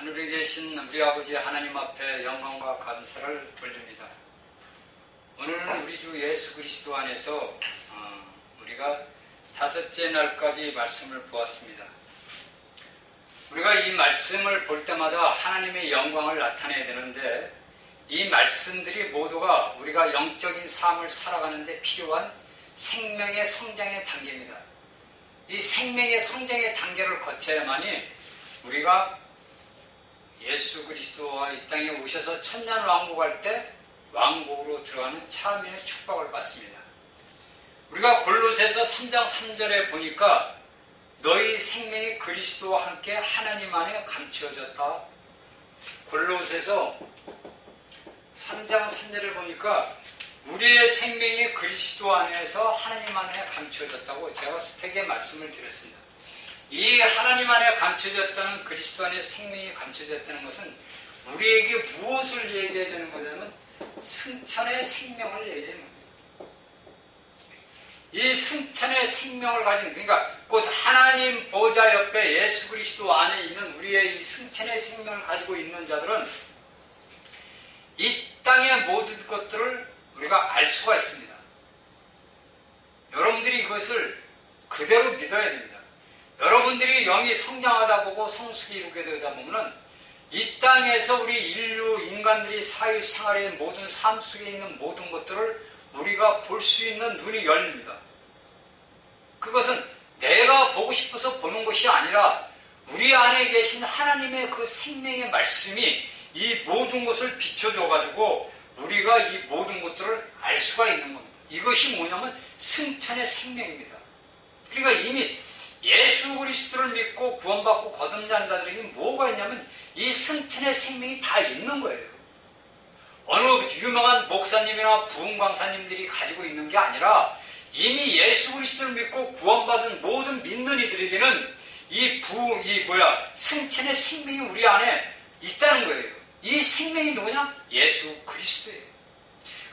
하늘에 계신 우리 아버지 하나님 앞에 영광과 감사를 돌립니다. 오늘은 우리 주 예수 그리스도 안에서 우리가 다섯째 날까지 말씀을 보았습니다. 우리가 이 말씀을 볼 때마다 하나님의 영광을 나타내야 되는데, 이 말씀들이 모두가 우리가 영적인 삶을 살아가는 데 필요한 생명의 성장의 단계입니다. 이 생명의 성장의 단계를 거쳐야만이 우리가 예수 그리스도와 이 땅에 오셔서 천년 왕국할 때 왕국으로 들어가는 참여의 축복을 받습니다. 우리가 골로새서 3장 3절에 보니까 너희 생명이 그리스도와 함께 하나님 안에 감추어졌다. 골로새서 3장 3절에 보니까 우리의 생명이 그리스도 안에서 하나님 안에 감추어졌다고 제가 수택의 말씀을 드렸습니다. 이 하나님 안에 감춰졌다는, 그리스도 안에 생명이 감춰졌다는 것은 우리에게 무엇을 얘기해 주는 거냐면 승천의 생명을 얘기해 주는 겁니다. 이 승천의 생명을 가진, 그러니까 곧 하나님 보좌 옆에 예수 그리스도 안에 있는 우리의 이 승천의 생명을 가지고 있는 자들은 이 땅의 모든 것들을 우리가 알 수가 있습니다. 여러분들이 이것을 그대로 믿어야 됩니다. 여러분들이 영이 성장하다 보고 성숙이 이루게 되다 보면은 이 땅에서 우리 인간들이 사회생활의 모든 삶 속에 있는 모든 것들을 우리가 볼 수 있는 눈이 열립니다. 그것은 내가 보고 싶어서 보는 것이 아니라 우리 안에 계신 하나님의 그 생명의 말씀이 이 모든 것을 비춰줘가지고 우리가 이 모든 것들을 알 수가 있는 겁니다. 이것이 뭐냐면 승천의 생명입니다. 그러니까 이미 예수 그리스도를 믿고 구원받고 거듭난 자들에게 뭐가 있냐면 이 승천의 생명이 다 있는 거예요. 어느 유명한 목사님이나 부흥광사님들이 가지고 있는 게 아니라 이미 예수 그리스도를 믿고 구원받은 모든 믿는 이들에게는 승천의 생명이 우리 안에 있다는 거예요. 이 생명이 누구냐? 예수 그리스도예요.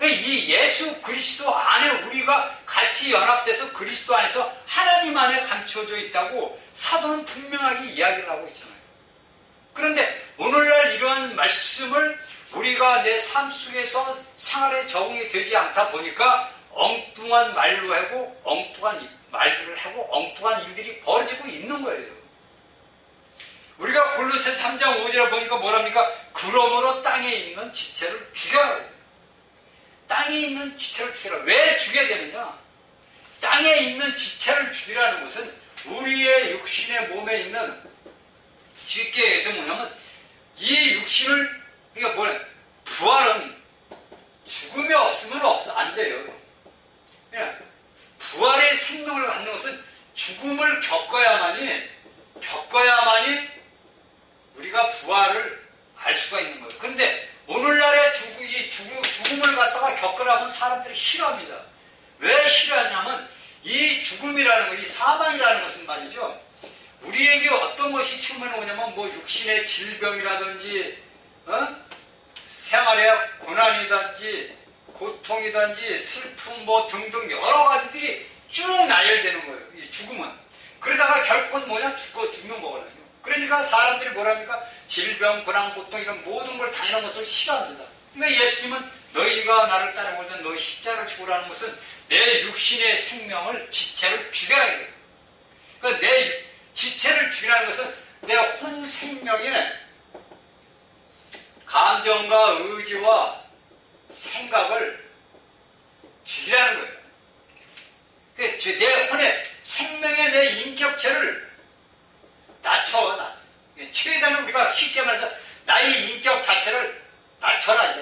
이 예수 그리스도 안에 우리가 같이 연합돼서 그리스도 안에서 하나님 안에 감춰져 있다고 사도는 분명하게 이야기를 하고 있잖아요. 그런데 오늘날 이러한 말씀을 우리가 내 삶 속에서 생활에 적응이 되지 않다 보니까 엉뚱한 말로 하고 엉뚱한 말들을 하고 엉뚱한 일들이 벌어지고 있는 거예요. 우리가 골로새서 3장 5절에 보니까 뭐랍니까? 그러므로 땅에 있는 지체를 죽여라. 땅에 있는 지체를 죽이라. 왜 죽여야 되느냐? 땅에 있는 지체를 죽이라는 것은 우리의 육신의 몸에 있는, 쉽게 얘기해서 뭐냐면 이 육신을, 그러니까 뭐냐, 부활은 죽음이 없으면 안 돼요. 그냥 부활의 생명을 갖는 것은 죽음을 겪어야만이 우리가 부활을 알 수가 있는 거예요. 그런데 오늘날의 죽음을 갖다가 겪으라면 사람들이 싫어합니다. 왜 싫어하냐면 이 죽음이라는 거, 이 사망이라는 것은 말이죠, 우리에게 어떤 것이 처음에 오냐면 육신의 질병이라든지 생활의 고난이든지 고통이든지 슬픔 등등 여러 가지들이 쭉 나열되는 거예요. 이 죽음은. 그러다가 결국은 죽는 거거든요. 그러니까 사람들이 뭐랍니까? 질병, 고난, 고통 이런 모든 걸 당연한 것을 싫어합니다. 그러니까 예수님은 너희가 나를 따르거든 너희 십자가를 지고라는 것은 내 육신의 생명을, 지체를 죽여야 해요. 그러니까 내 지체를 죽이라는 것은 내 혼 생명의 감정과 의지와 생각을 죽이라는 거예요. 그러니까 내 혼의 생명의 내 인격체를 낮춰. 최대한 우리가 쉽게 말해서 나의 인격 자체를 낮춰라.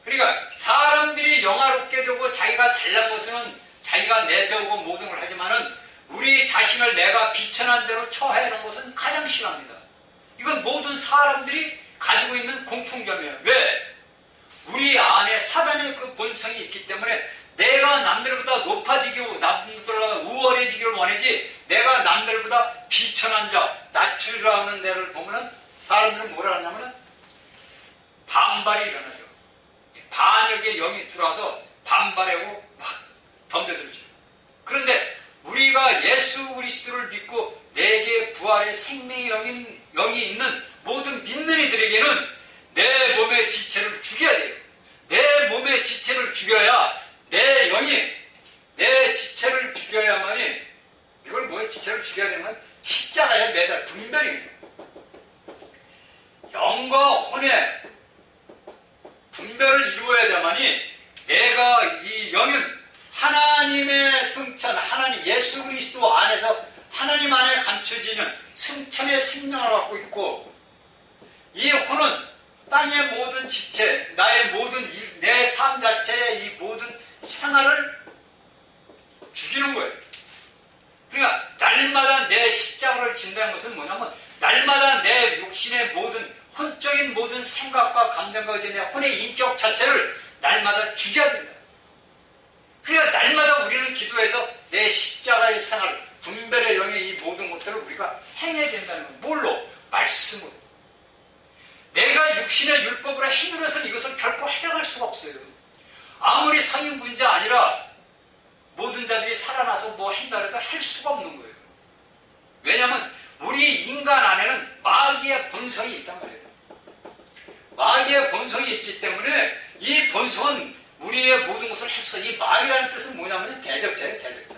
그러니까 사람들이 영화롭게 되고 자기가 잘난 것은 자기가 내세우고 모든 걸 하지만은 우리 자신을 내가 비천한 대로 처해하는 것은 가장 싫어합니다. 이건 모든 사람들이 가지고 있는 공통점이에요. 왜? 우리 안에 사단의 그 본성이 있기 때문에 내가 남들보다 높아지고 남들보다 우월해지기를 원하지, 내가 남들보다 비천한 자, 낮추라는 데를 보면은 사람들은 뭐라 하냐면은 반발이 일어나죠. 반역의 영이 들어와서 반발하고 막 덤벼들죠. 그런데 우리가 예수 그리스도를 믿고 내게 부활의 생명의 영이 있는 모든 믿는 이들에게는 내 몸의 지체를 죽여야 돼요. 내 몸의 지체를 죽여야 내 영이 내 지체를 죽여야만이, 이걸 뭐에 지체를 죽여야 되는 건 십자가에 매달 분별이에요. 영과 혼의 분별을 이루어야야만이 내가 이 영은 하나님의 승천, 하나님 예수 그리스도 안에서 하나님 안에 감춰지는 승천의 생명을 갖고 있고, 이 혼은 땅의 모든 지체, 나의 모든 일, 내 삶 자체의 이 모든 생활을 죽이는 거예요. 그러니까 날마다 내 십자가를 진다는 것은 뭐냐면 날마다 내 육신의 모든 혼적인 모든 생각과 감정과 내 혼의 인격 자체를 날마다 죽여야 된다. 그러니까 날마다 우리는 기도해서 내 십자가의 생활, 분별의 영의 이 모든 것들을 우리가 행해야 된다는 것. 뭘로? 말씀으로. 내가 육신의 율법으로 행위로서는 이것을 결코 활용할 수가 없어요. 아무리 성인군자 아니라 모든 자들이 살아나서 뭐 한다 해도 할 수가 없는 거예요. 왜냐하면 우리 인간 안에는 마귀의 본성이 있단 말이에요. 마귀의 본성이 있기 때문에 이 본성은 우리의 모든 것을 했어. 이 마귀라는 뜻은 뭐냐면 대적자예요. 대적자.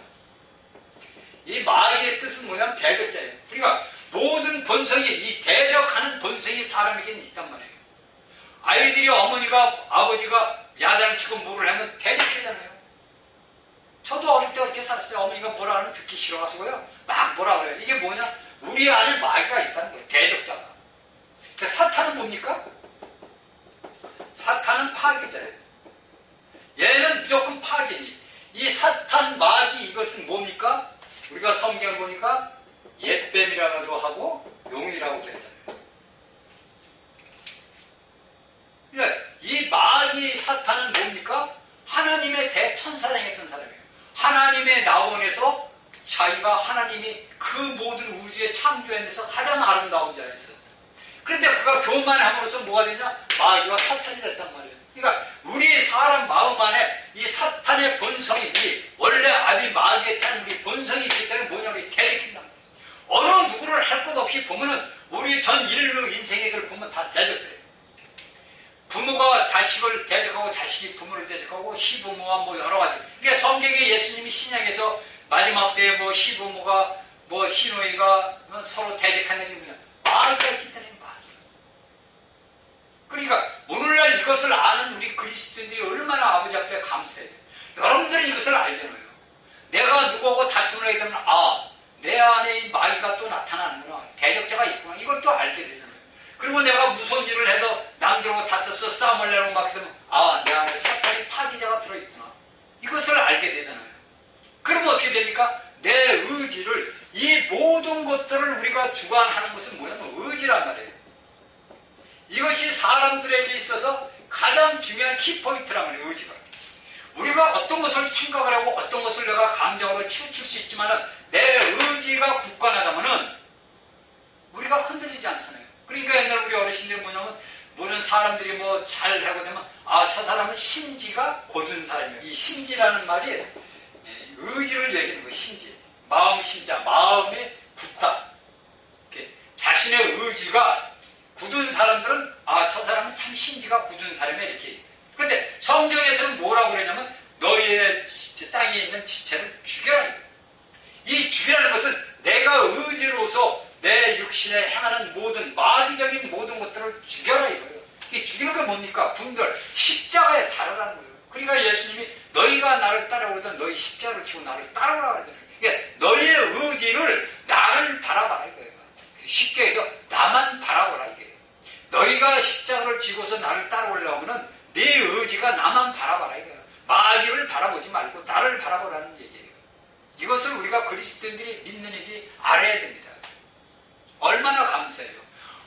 이 마귀의 뜻은 뭐냐면 대적자예요. 그러니까 모든 본성이, 이 대적하는 본성이 사람에게는 있단 말이에요. 아이들이 어머니가 아버지가 야단을 치고 뭐를 하면 대적하잖아요. 저도 어릴 때 그렇게 살았어요. 어머니가 뭐라 하면 듣기 싫어가지고요 막 뭐라 그래요. 이게 뭐냐? 우리 안에 마귀가 있다는 거예요. 대적자가. 그러니까 사탄은 뭡니까? 사탄은 파괴자예요. 얘는 무조건 파괴니. 이 사탄, 마귀, 이것은 뭡니까? 우리가 성경 보니까 옛뱀이라고도 하고 용이라고도 했잖아요. 그러니까 이 마귀 사탄은 뭡니까? 하나님의 대천사장했던 사람이에요. 하나님의 나원에서 자기가 하나님이 그 모든 우주의 창조에 대해서 가장 아름다운 자였어요. 그런데 그가 교만함으로써 뭐가 되냐? 마귀와 사탄이 됐단 말이에요. 그러니까 우리 사람 마음 안에 이 사탄의 본성이, 이 원래 아비 마귀에 탄 우리 본성이 있기 때문에 뭐냐? 우리 대적한단 말이에요. 어느 누구를 할 것 없이 보면은 우리 전 인류 인생애들 보면 다 대적돼요. 부모가 자식을 대적하고 자식이 부모를 대적하고 시부모와 뭐 여러 가지. 그러니까 성경에 예수님이 신약에서 마지막 때에 뭐 시부모가 뭐 시누이가 서로 대적하는 게 뭐냐? 마귀가 있기 때문에 마귀. 그러니까 오늘날 이것을 아는 우리 그리스도인들이 얼마나 아버지 앞에 감사해요. 여러분들은 이것을 알잖아요. 내가 누구하고 다툼을 하게 되면 내 안에 이 마귀가 또 나타나는구나. 대적자가 있구나. 이걸 또 알게 되잖아요. 그리고 내가 무서운 일을 해서 남들하고 다퉈서 싸움을 내고 막 그러면 내 안에 사탄이 파괴자가 들어있구나. 이것을 알게 되잖아요. 그러면 어떻게 됩니까? 내 의지를, 이 모든 것들을 우리가 주관하는 것은 뭐냐면 의지란 말이에요. 이것이 사람들에게 있어서 가장 중요한 키포인트란 말이에요. 의지가. 우리가 어떤 것을 생각을 하고 어떤 것을 내가 감정으로 치우칠 수 있지만 내 의지가 굳건하다면 우리가 흔들리지 않잖아요. 그러니까 옛날 우리 어르신들이 뭐냐면 모든 사람들이 뭐 잘하고 되면 저 사람은 심지가 곧은 사람이에요. 이 심지라는 말이 의지를 얘기하는 거예요. 심지. 마음 심자. 마음이 굳다. 자신의 의지가 굳은 사람들은 저 사람은 참 심지가 굳은 사람이야 이렇게. 그런데 성경에서는 뭐라고 그러냐면 너희의 땅에 있는 지체를 죽여라. 이 죽이라는 것은 내가 의지로서 내 육신에 행하는 모든 마귀적인 모든 것들을 죽여라 이거예요. 이 죽이는 게 뭡니까? 분별, 십자가에 달하라는 거예요. 그러니까 예수님이 너희가 나를 따라오든 너희 십자가를 지고 나를 따라오라 그러잖아요. 그러니까 너희의 의지를 나를 바라봐라 이거예요. 쉽게 해서 나만 바라보라 이거예요. 너희가 십자가를 지고서 나를 따라오려면 네 의지가 나만 바라봐라 이거예요. 마귀를 바라보지 말고 나를 바라보라는 얘기예요. 이것을 우리가 그리스도인들이 믿는 이들이 알아야 됩니다. 얼마나 감사해요.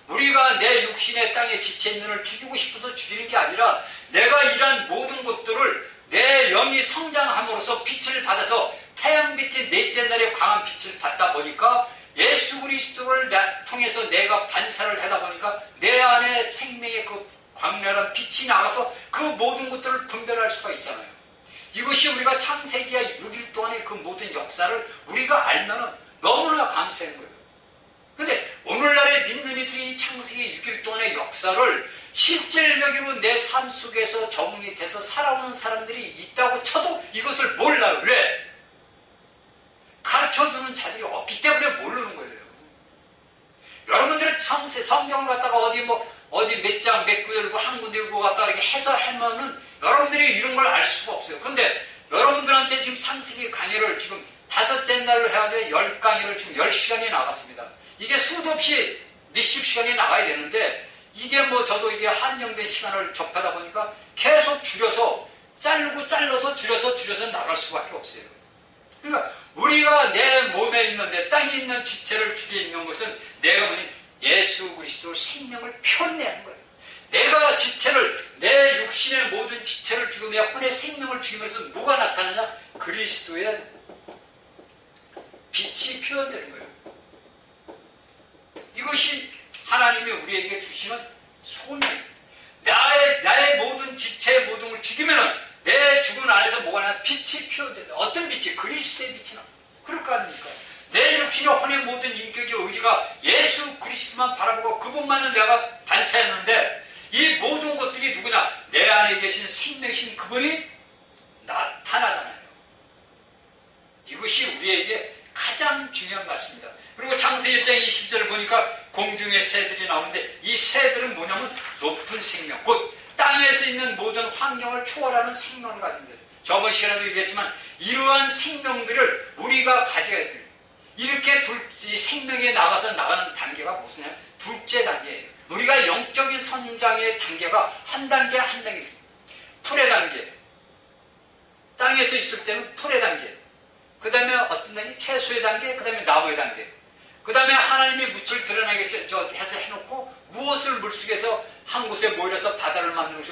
우리가 내 육신의 땅에 지체 있는 을 죽이고 싶어서 죽이는 게 아니라 내가 이러한 모든 것들을 내 영이 성장함으로써 빛을 받아서 태양빛이 넷째 날에 강한 빛을 받다 보니까 예수 그리스도를 통해서 내가 반사를 하다 보니까 내 안에 생명의 그 광렬한 빛이 나가서 그 모든 것들을 분별할 수가 있잖아요. 이것이 우리가 창세기가 6일 동안의 그 모든 역사를 우리가 알면 너무나 감사한 거예요. 근데 오늘날의 믿는 이들이 창세기 6일 동안의 역사를 실질적으로 내 삶 속에서 적응이 돼서 살아오는 사람들이 있다고 쳐도 이것을 몰라요. 왜? 가르쳐주는 자들이 없기 때문에 모르는 거예요. 여러분들은 성경을 갖다가 어디 몇 장, 몇 구절, 한 군데 읽고 갖다가 이렇게 해서 하면은 여러분들이 이런 걸 알 수가 없어요. 그런데 여러분들한테 지금 창세기 강의를 지금 5째 날로 해가지고 10강의를 지금 10시간이 나갔습니다. 이게 수도 없이 몇십 시간이 나가야 되는데 이게 저도 이게 한정된 시간을 접하다 보니까 계속 줄여서 잘라서 줄여서 나갈 수밖에 없어요. 그러니까 우리가 내 몸에 있는 내 땅에 있는 지체를 죽여 있는 것은 내가 예수 그리스도 생명을 표현내는 거예요. 내가 내 육신의 모든 지체를 죽이고 내 혼의 생명을 죽이면서 뭐가 나타나냐? 그리스도의 빛이 표현되는 거예요. 이것이 하나님이 우리에게 주시는 소명이에요. 나의 모든 지체의 모든 걸 죽이면은 내 죽은 안에서 뭐가 나냐? 빛이 표현된다. 어떤 빛이? 그리스도의 빛이 나. 그럴 거 아닙니까? 내 육신의 혼의 모든 인격의 의지가 예수 그리스도만 바라보고 그분만을 내가 반사했는데 이 모든 것들이 누구냐? 내 안에 계신 생명이신 그분이 나타나잖아요. 이것이 우리에게 가장 중요한 말씀입니다. 그리고 창세기 1장 20절을 보니까 공중의 새들이 나오는데 이 새들은 뭐냐면 높은 생명, 곧 땅에서 있는 모든 환경을 초월하는 생명을 가진 들. 저번 시간에도 얘기했지만 이러한 생명들을 우리가 가져야 돼요. 이렇게 생명에 나가는 단계가 무슨 둘째 단계예요. 우리가 영적인 성장의 단계가 한 단계 있습니다. 풀의 단계. 땅에서 있을 때는 풀의 단계. 그 다음에 어떤 단계? 채소의 단계. 그 다음에 나무의 단계. 그 다음에 하나님이 묻을 드러나게 해서 해놓고 무엇을 물속에서 한 곳에 모여서 바다를 만들어서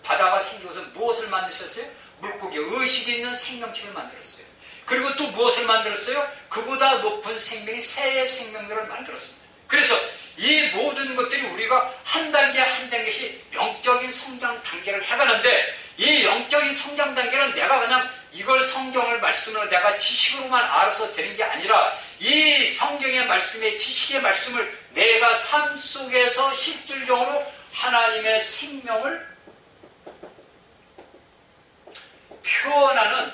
바다가 생겨서 무엇을 만드셨어요? 물고기, 의식이 있는 생명체를 만들었어요. 그리고 또 무엇을 만들었어요? 그보다 높은 생명이 새의 생명들을 만들었습니다. 그래서 이 모든 것들이 우리가 한 단계씩 영적인 성장 단계를 해가는데 이 영적인 성장 단계는 내가 그냥 이걸 성경을 말씀으로 내가 지식으로만 알아서 되는 게 아니라 이 성경의 말씀의 지식의 말씀을 내가 삶 속에서 실질적으로 하나님의 생명을 표현하는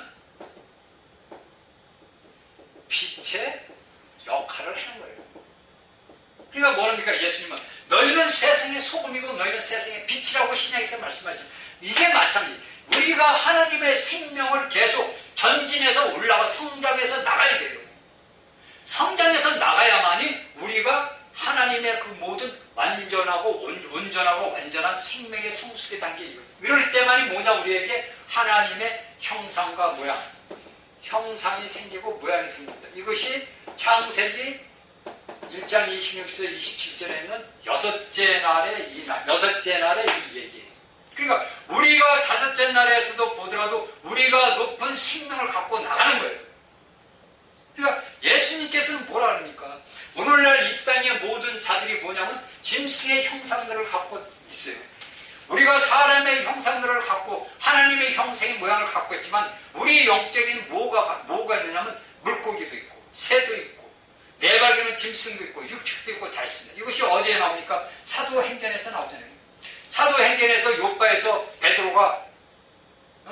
빛의 역할을 하는 거예요. 그러니까 뭐랍니까? 예수님은 너희는 세상의 소금이고 너희는 세상의 빛이라고 신약에서 말씀하시죠. 이게 마찬가지. 우리가 하나님의 생명을 계속 전진해서 올라가 성장해서 나가야 돼요. 성장해서 나가야만이 우리가 하나님의 그 모든 완전하고 온전하고 완전한 생명의 성숙의 단계예요. 이럴 때만이 뭐냐? 우리에게 하나님의 형상과 모양, 형상이 생기고 모양이 생깁니다. 이것이 창세기 1장 26절 27절에 있는 여섯째 날의 이 얘기예요. 그러니까 우리가 5째 날에서도 보더라도 우리가 높은 생명을 갖고 나가는 거예요. 그러니까 예수님께서는 뭐라 합니까? 오늘날 이 땅의 모든 자들이 뭐냐면 짐승의 형상들을 갖고 있어요. 우리가 사람의 형상들을 갖고 하나님의 형상의 모양을 갖고 있지만 우리 영적인 뭐가 있느냐면 물고기도 있고 새도 있고 네발견은 짐승도 있고 육축도 있고 다 있습니다. 이것이 어디에 나옵니까? 사도행전에서 나오잖아요. 사도행전에서 요바에서 베드로가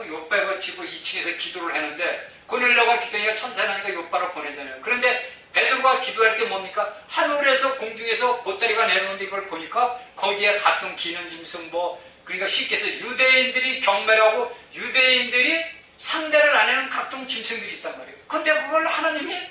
요바가 지구 2층에서 기도를 했는데 고넬료가 기도하니까 천사라니까 요바를 보내잖아요. 그런데 베드로가 기도할 때 뭡니까? 하늘에서 공중에서 보따리가 내려오는데 이걸 보니까 거기에 각종 기는 짐승 그러니까 쉽게 해서 유대인들이 경멸하고 유대인들이 상대를 안 하는 각종 짐승들이 있단 말이에요. 근데 그걸 하나님이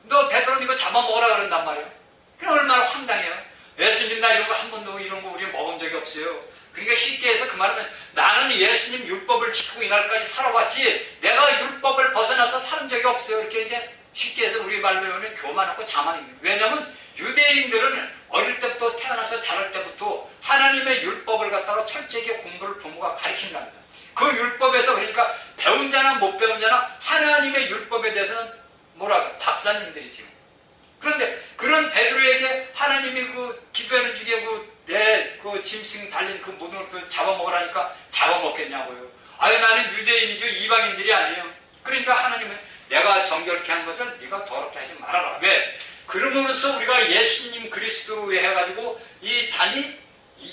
너 베드로 이거 잡아먹으라 그런단 말이에요. 그럼 얼마나 황당해요. 예수님 나 이런 거 한 번도 이런 거 우리 먹은 적이 없어요. 그러니까 쉽게 해서 그 말은 나는 예수님 율법을 지키고 이날까지 살아왔지 내가 율법을 벗어나서 사는 적이 없어요. 이렇게 이제 쉽게 해서 우리 말로 하면 교만하고 자만입니다. 왜냐하면 유대인들은 어릴 때부터 태어나서 자랄 때부터 하나님의 율법을 갖다가 철저하게 공부를 부모가 가르친답니다. 그 율법에서 그러니까 배운 자나 못 배운 자나 하나님의 율법에 대해서는 뭐라고 박사님들이죠. 그런데 그런 베드로에게 하나님이 그 기도하는 중에 그 짐승 달린 그 모든 걸 잡아먹으라니까 잡아먹겠냐고요. 아유 나는 유대인이죠. 이방인들이 아니에요. 그러니까 하나님은 내가 정결케 한 것을 네가 더럽게 하지 말아라. 왜? 그러므로써 우리가 예수님 그리스도로 해가지고 이 단이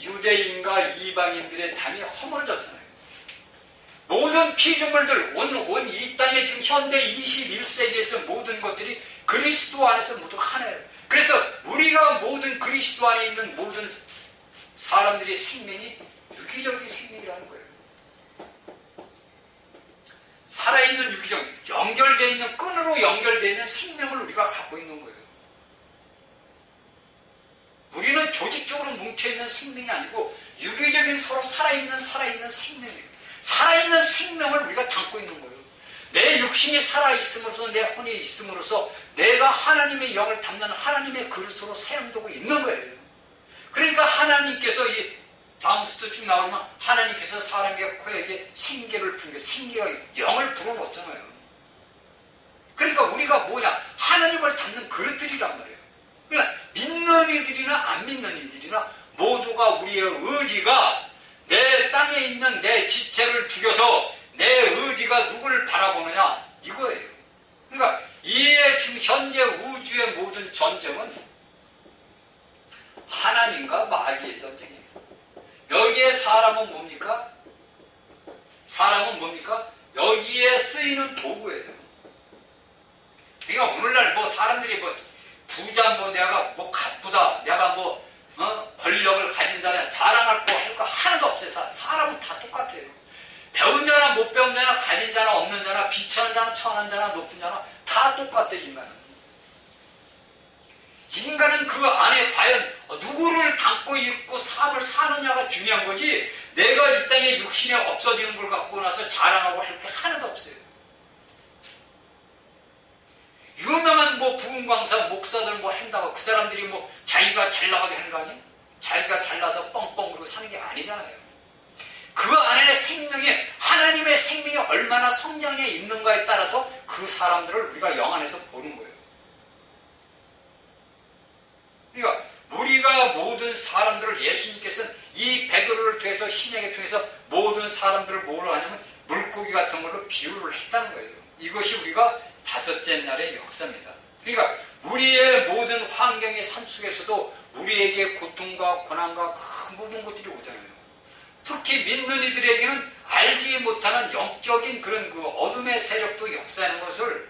유대인과 이방인들의 단이 허물어졌잖아요. 모든 피조물들 온 이 땅에 지금 현대 21세기에서 모든 것들이 그리스도 안에서 모두 하나예요. 그래서 우리가 모든 그리스도 안에 있는 모든 사람들의 생명이 유기적인 생명이라는 거예요. 살아있는 유기적, 연결되어 있는, 끈으로 연결되어 있는 생명을 우리가 갖고 있는 거예요. 우리는 조직적으로 뭉쳐있는 생명이 아니고 유기적인 서로 살아있는 생명이에요. 살아있는 생명을 우리가 담고 있는 거예요. 내 육신이 살아있음으로써, 내 혼이 있음으로써 내가 하나님의 영을 담는 하나님의 그릇으로 사용되고 있는 거예요. 그러니까 하나님께서 이 다음 수도 쭉 나오면 하나님께서 사람의 코에게 생기를 부는 게 생기가 영을 불어넣었잖아요. 그러니까 우리가 뭐냐? 하나님을 담는 그릇들이란 말이에요. 그러니까 믿는 이들이나 안 믿는 이들이나 모두가 우리의 의지가 내 땅에 있는 내 지체를 죽여서 내 의지가 누구를 바라보느냐 이거예요. 그러니까 이에 지금 현재 우주의 모든 전쟁은 하나님과 마귀의 전쟁이에요. 여기에 사람은 뭡니까? 사람은 뭡니까? 여기에 쓰이는 도구예요. 그러니까 오늘날 뭐 사람들이 뭐 부자 뭐 내가 뭐 가쁘다, 내가 뭐 권력을 가진 자냐 자랑할 거 할 거 하나도 없어요. 사람은 다 똑같아요. 배운 자나 못 배운 자나 가진 자나 없는 자나 비천한 자나 천한 자나 높은 자나 다 똑같아요. 인간은 그 안에 과연 누구를 담고 있고 삶을 사느냐가 중요한 거지, 내가 이 땅에 육신에 없어지는 걸 갖고 나서 자랑하고 할 게 하나도 없어요. 유명한 뭐 부흥광사 목사들 뭐 한다고 그 사람들이 뭐 자기가 잘 나가게 하는 거 아니에요? 자기가 잘나서 뻥뻥 그러고 사는 게 아니잖아요. 그 안에 생명이, 하나님의 생명이 얼마나 성장해 있는가에 따라서 그 사람들을 우리가 영 안에서 보는 거예요. 그러니까 우리가 모든 사람들을, 예수님께서는 이 베드로를 통해서 신약에 통해서 모든 사람들을 뭐로 하냐면 물고기 같은 걸로 비유를 했다는 거예요. 이것이 우리가 다섯째 날의 역사입니다. 그러니까 우리의 모든 환경의 삶 속에서도 우리에게 고통과 고난과 큰 모든 것들이 오잖아요. 특히 믿는 이들에게는 알지 못하는 영적인 그런 그 어둠의 세력도 역사하는 것을,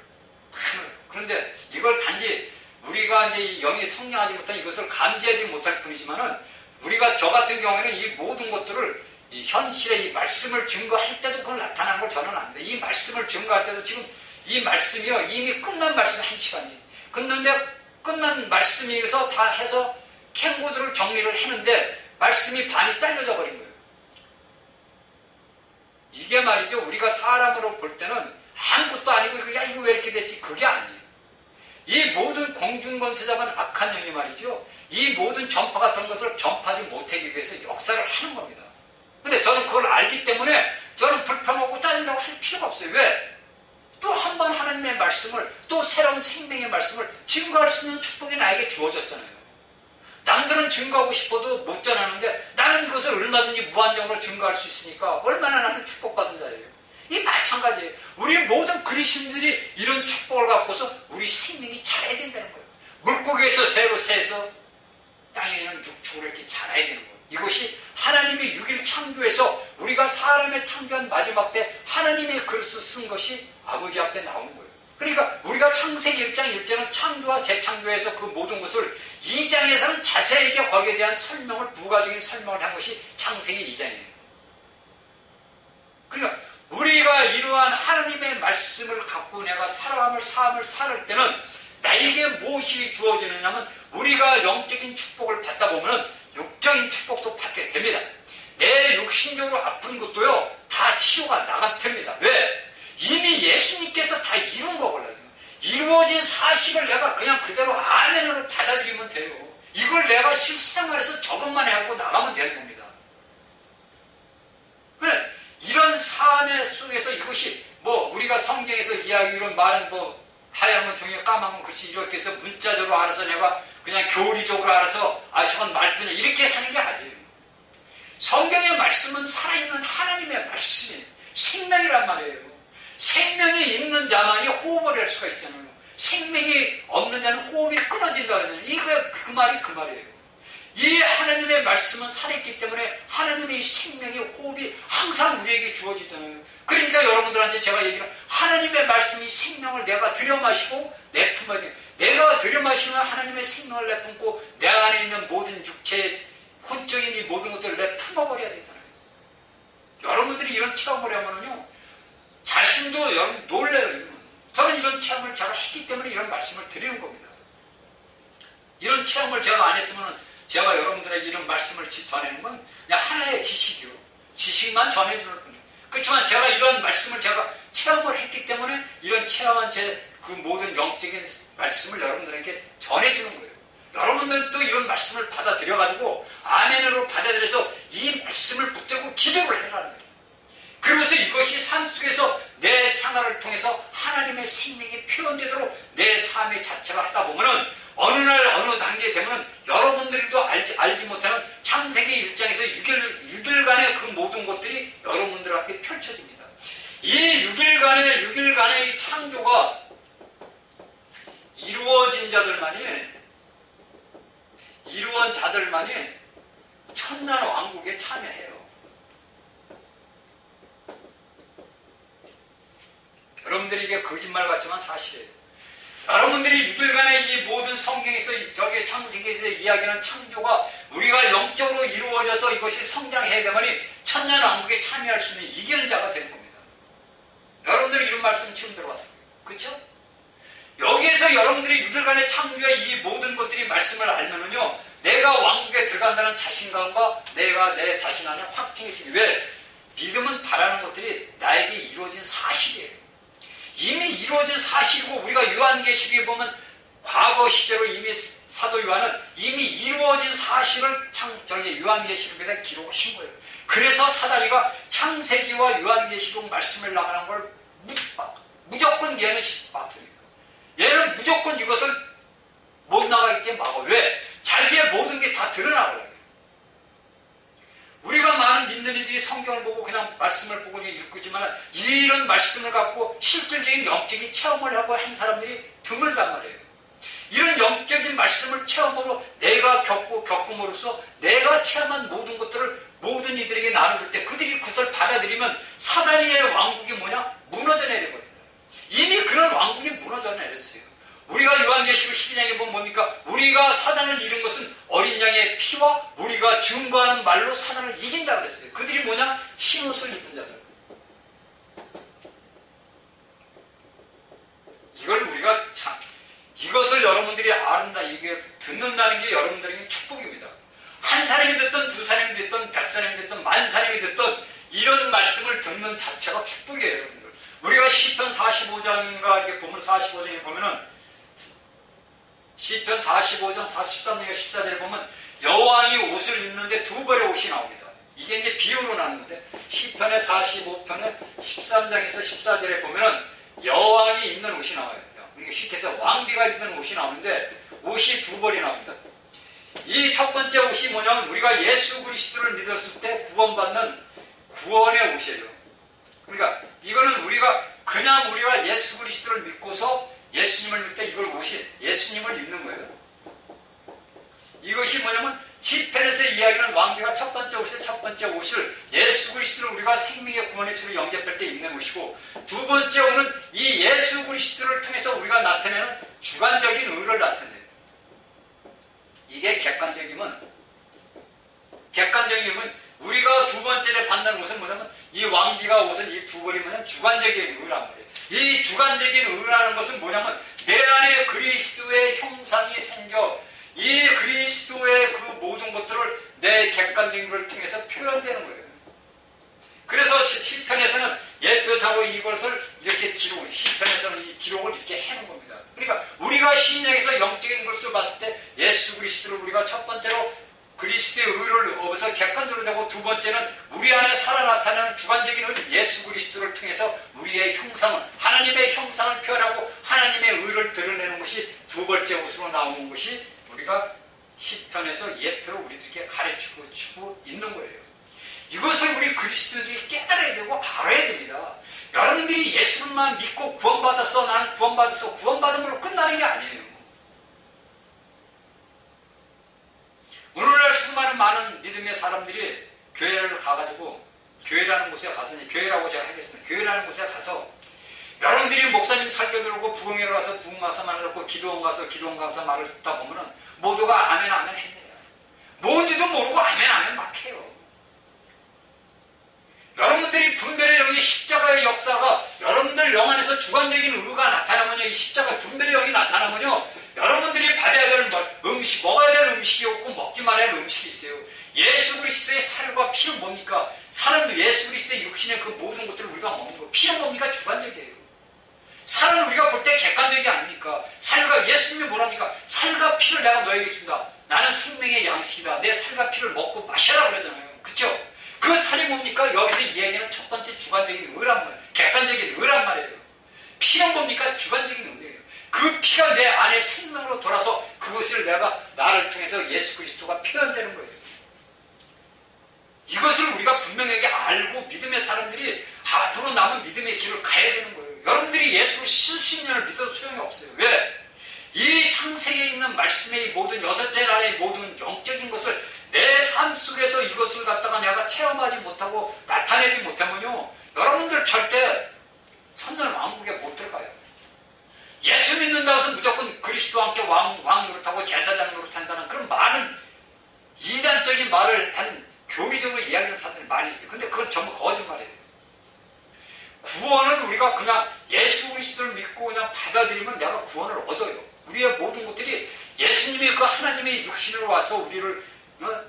그런데 이걸 단지 우리가 이제 이 영이 성령하지 못한 이것을 감지하지 못할 뿐이지만은, 우리가 저 같은 경우에는 이 모든 것들을 이 현실에 이 말씀을 증거할 때도 그걸 나타나는 걸 저는 압니다. 이 말씀을 증거할 때도 지금 이 말씀이요, 이미 끝난 말씀이 1시간이에요. 끝났는데 끝난 말씀에서 다 해서 캥거들을 정리를 했는데 말씀이 반이 잘려져 버린 거예요. 이게 말이죠, 우리가 사람으로 볼 때는 아무것도 아니고 야 이거 왜 이렇게 됐지, 그게 아니에요. 이 모든 공중권세자만 악한 영이 말이죠, 이 모든 전파 같은 것을 전파하지 못하기 위해서 역사를 하는 겁니다. 근데 저는 그걸 알기 때문에 저는 불평하고 짜증나고 할 필요가 없어요. 왜? 또 한 번 하나님의 말씀을, 또 새로운 생명의 말씀을 증거할 수 있는 축복이 나에게 주어졌잖아요. 남들은 증거하고 싶어도 못 전하는데 나는 그것을 얼마든지 무한정으로 증거할 수 있으니까 얼마나 나는 축복받은 자예요. 이 마찬가지예요. 우리 모든 그리스도인들이 이런 축복을 갖고서 우리 생명이 자라야 된다는 거예요. 물고기에서 새로 새서 땅에 있는 육축으로 이렇게 자라야 되는 거예요. 이것이 하나님이 6일 창조에서 우리가 사람의 창조한 마지막 때 하나님의 그릇을 쓴 것이 아버지 앞에 나오는 거예요. 그러니까 우리가 창세기 1장 1절은 창조와 재창조에서 그 모든 것을 2장에서는 자세하게 거기에 대한 설명을, 부가적인 설명을 한 것이 창세기 2장이에요. 그러니까 우리가 이러한 하나님의 말씀을 갖고 내가 삶을 살 때는 나에게 무엇이 주어지느냐면, 우리가 영적인 축복을 받다 보면 육적인 축복도 받게 됩니다. 내 육신적으로 아픈 것도요 다 치유가 나가면 됩니다. 왜? 이미 예수님께서 다 이룬 거거든요. 이루어진 사실을 내가 그냥 그대로 아멘으로 받아들이면 돼요. 이걸 내가 실생활에서 적응만 하고 나가면 되는 겁니다. 그래, 이런 삶의 속에서 이것이 뭐 우리가 성경에서 이야기로 말은 뭐 하얀 종이 까만 건 글씨 이렇게 해서 문자적으로 알아서 내가 그냥 교리적으로 알아서 저건 말뿐이야 이렇게 하는 게 아니에요. 성경의 말씀은 살아있는 하나님의 말씀이에요. 생명이란 말이에요. 생명이 있는 자만이 호흡을 할 수가 있잖아요. 생명이 없는 자는 호흡이 끊어진다 그러잖아요. 이거 그 말이에요. 이 하나님의 말씀은 살아있기 때문에 하나님의 생명의 호흡이 항상 우리에게 주어지잖아요. 그러니까 여러분들한테 제가 얘기를 하나님의 말씀이 생명을 내가 들여마시고 내품어야 돼요. 내가 들여마시면 하나님의 생명을 내뿜고 내 안에 있는 모든 육체, 혼적인 이 모든 것들을 내품어버려야 되잖아요. 여러분들이 이런 체험을 하면요 자신도 여러분 놀래요. 저는 이런 체험을 제가 했기 때문에 이런 말씀을 드리는 겁니다. 이런 체험을 제가 안 했으면 제가 여러분들에게 이런 말씀을 전하는 건 그냥 하나의 지식이요. 지식만 전해주는 뿐이에요. 그렇지만 제가 이런 말씀을 제가 체험을 했기 때문에 이런 체험한 제 그 모든 영적인 말씀을 여러분들에게 전해주는 거예요. 여러분들도 이런 말씀을 받아들여가지고 아멘으로 받아들여서 이 말씀을 붙들고 기도를 해라는 거예요. 그러면서 이것이 삶 속에서 내 생활을 통해서 하나님의 생명이 표현되도록 내 삶의 자체가 하다 보면은 어느 날 어느 단계에 되면은 여러분들도 알지 못하는 창세기 1장에서 6일간의 그 모든 것들이 여러분들 앞에 펼쳐집니다. 이 6일간의 이 창조가 이루어진 자들만이 천난 왕국에 참여해요. 여러분들이 이게 거짓말 같지만 사실이에요. 여러분들이 6일간의 이 모든 성경에서 저기 창세기에서 이야기하는 창조가 우리가 영적으로 이루어져서 이것이 성장해야 되면 천년 왕국에 참여할 수 있는 이기는 자가 되는 겁니다. 여러분들이 이런 말씀 처음 들어봤어요. 그렇죠? 여기에서 여러분들이 6일간의 창조의 이 모든 것들이 말씀을 알면은요 내가 왕국에 들어간다는 자신감과 내가 내 자신 안에 확증이 있으니 왜? 믿음은 바라는 것들이 나에게 이루어진 사실이에요. 이미 이루어진 사실이고 우리가 요한계시록에 보면 과거 시제로 이미 사도 요한은 이미 이루어진 사실을 요한계시록에다 기록을 한 거예요. 그래서 사다리가 창세기와 요한계시록 말씀을 나가는 걸 무조건 얘는 막습니다. 얘는 무조건 이것을 못 나가기 때문에 막아. 왜? 자기의 모든 게 다 드러나거든요. 우리가 많은 믿는 이들이 성경을 보고 그냥 말씀을 보고 읽지만 이런 말씀을 갖고 실질적인 영적인 체험을 하고 한 사람들이 드물단 말이에요. 이런 영적인 말씀을 체험으로 내가 겪음으로써 내가 체험한 모든 것들을 모든 이들에게 나눠줄 때 그들이 그것을 받아들이면 사단의 왕국이 뭐냐? 무너져 내려버립니다. 이미 그런 왕국이 무너져 내렸어요. 우리가 요한계시록 12장에 보면 뭡니까? 우리가 사단을 이룬 것은 어린 양의 피와 우리가 증거하는 말로 사단을 이긴다 그랬어요. 그들이 뭐냐? 흰옷을 입은 자들. 이것을 여러분들이 아른다, 이게 듣는다는 게 여러분들에게 축복입니다. 한 사람이 듣든 두 사람이 듣든 100사람이 듣든 10,000사람이 듣든 이런 말씀을 듣는 자체가 축복이에요, 여러분들. 우리가 시편 45장인가 이렇게 보면 45장에 보면은 시편 45장 43장과 14절에 보면 여왕이 옷을 입는데 두 벌의 옷이 나옵니다. 이게 이제 비유로 나오는데 시편의 45편의 13장에서 14절에 보면은 여왕이 입는 옷이 나와요. 우리가 쉽게 해서 왕비가 입는 옷이 나오는데 옷이 두 벌이 나옵니다. 이 첫 번째 옷이 뭐냐면 우리가 예수 그리스도를 믿었을 때 구원받는 구원의 옷이에요. 그러니까 이거는 우리가 예수 그리스도를 믿고서 예수님을 믿을 때 이걸 예수님을 입는 거예요. 이것이 뭐냐면 시편에서 이야기하는 왕비가 첫 번째 옷을 예수 그리스도를 우리가 생명의 구원의 주로 영접할 때 입는 옷이고, 두 번째 옷은 이 예수 그리스도를 통해서 우리가 나타내는 주관적인 의를 나타내요. 이게 객관적이면 우리가 두 번째로 받는 옷은 뭐냐면 이 왕비가 옷은 이 두 벌이 뭐냐면 주관적인 의란 말이에요. 이 주관적인 의라는 것은 뭐냐면 내 안에 그리스도의 형상이 생겨 이 그리스도의 그 모든 것들을 내 객관적인 걸 통해서 표현되는 거예요. 그래서 시편에서는 예표사로 이것을 이렇게 시편에서는 이 기록을 이렇게 해놓은 겁니다. 그러니까 우리가 신약에서 영적인 것을 봤을 때 예수 그리스도를 우리가 첫 번째로 그리스도의 의를 얻어서 객관적으로 되고, 두 번째는 우리 안에 살아 나타나는 주관적인 의 예수 그리스도를 통해서 우리의 형상을, 하나님의 형상을 표현하고 하나님의 의를 드러내는 것이 두 번째 옷으로 나오는 것이 우리가 시편에서 예표로 우리들에게 가르치고 주고 있는 거예요. 이것을 우리 그리스도인들이 깨달아야 되고 알아야 됩니다. 여러분들이 예수님만 믿고 구원받았어, 나는 구원받았어, 구원받은 걸로 끝나는 게 아니에요. 오늘날 수많은 많은 믿음의 사람들이 교회를 가가지고, 교회라는 곳에 가서, 교회라고 제가 하겠습니다. 교회라는 곳에 가서 여러분들이 목사님 설교 들고 부흥회를 가서 부흥 가서 말을 듣고 기도원 가서 말을 듣다 보면은 모두가 아멘 아멘 했네요. 뭔지도 모르고 아멘 아멘 막 해요. 여러분들이 분별의 영이 십자가의 역사가 여러분들 영 안에서 주관적인 의가 나타나면요, 이 십자가 분별의 영이 나타나면요, 여러분들이 받아야 될 음식, 먹어야 될 음식이 없고 먹지 말아야 할 음식이 있어요. 예수 그리스도의 살과 피는 뭡니까? 살은 예수 그리스도의 육신의 그 모든 것들을 우리가 먹는 거. 피는 뭡니까? 주관적이에요. 살은 우리가 볼 때 객관적이 아닙니까? 살과, 예수님이 뭐랍니까? 살과 피를 내가 너에게 준다. 나는 생명의 양식이다. 내 살과 피를 먹고 마셔라 그러잖아요. 그쵸? 그 살이 뭡니까? 여기서 이야기하는 첫 번째 주관적인 의란 말, 객관적인 의란 말이에요. 피는 뭡니까? 주관적인 의예요. 그 피가 내 안에 생명으로 돌아서 그것을 나를 통해서 예수 그리스도가 표현되는 거예요. 이것을 우리가 분명하게 알고 믿음의 사람들이 앞으로 남은 믿음의 길을 가야 되는 거예요. 여러분들이 예수를 수십 년을 믿어도 소용이 없어요. 왜? 이 창세기에 있는 말씀의 모든 여섯째 날의 모든 영적인 것을 내 삶 속에서 이것을 갖다가 내가 체험하지 못하고 나타내지 못하면요, 여러분들 절대 천년 왕국에 못 들어가요. 예수 믿는다고 해서 무조건 그리스도와 함께 왕 노릇하고 제사장 노릇한다는 그런 많은 이단적인 말을 하는 교리적으로 이야기하는 사람들이 많이 있어요. 근데 그건 전부 거짓말이에요. 구원은 우리가 그냥 예수 그리스도를 믿고 그냥 받아들이면 내가 구원을 얻어요. 우리의 모든 것들이 예수님이 그 하나님의 육신으로 와서 우리를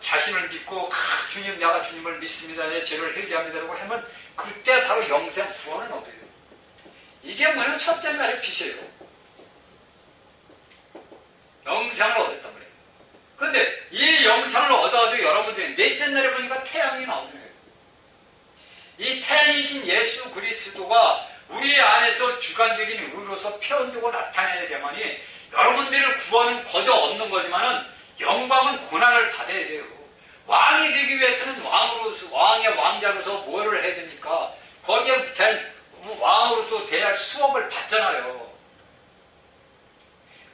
자신을 믿고 주님, 내가 주님을 믿습니다, 내 죄를 회개합니다라고 하면 그때 바로 영생 구원을 얻어요. 이게 뭐냐면 첫째 날의 빛이에요. 영생을 얻었단 말이에요. 그런데 이 영생을 얻어도 여러분들이 넷째 날에 보니까 태양이 나오잖아요. 이 태양이신 예수 그리스도가 우리 안에서 주관적인 의로서 표현되고 나타내야 되만이 여러분들을 구원은 거저 얻는 거지만은 영광은 고난을 받아야 돼요. 왕이 되기 위해서는 왕의 왕자로서 뭐를 해야 됩니까? 거기에 대한 왕으로서 대할 수업을 받잖아요.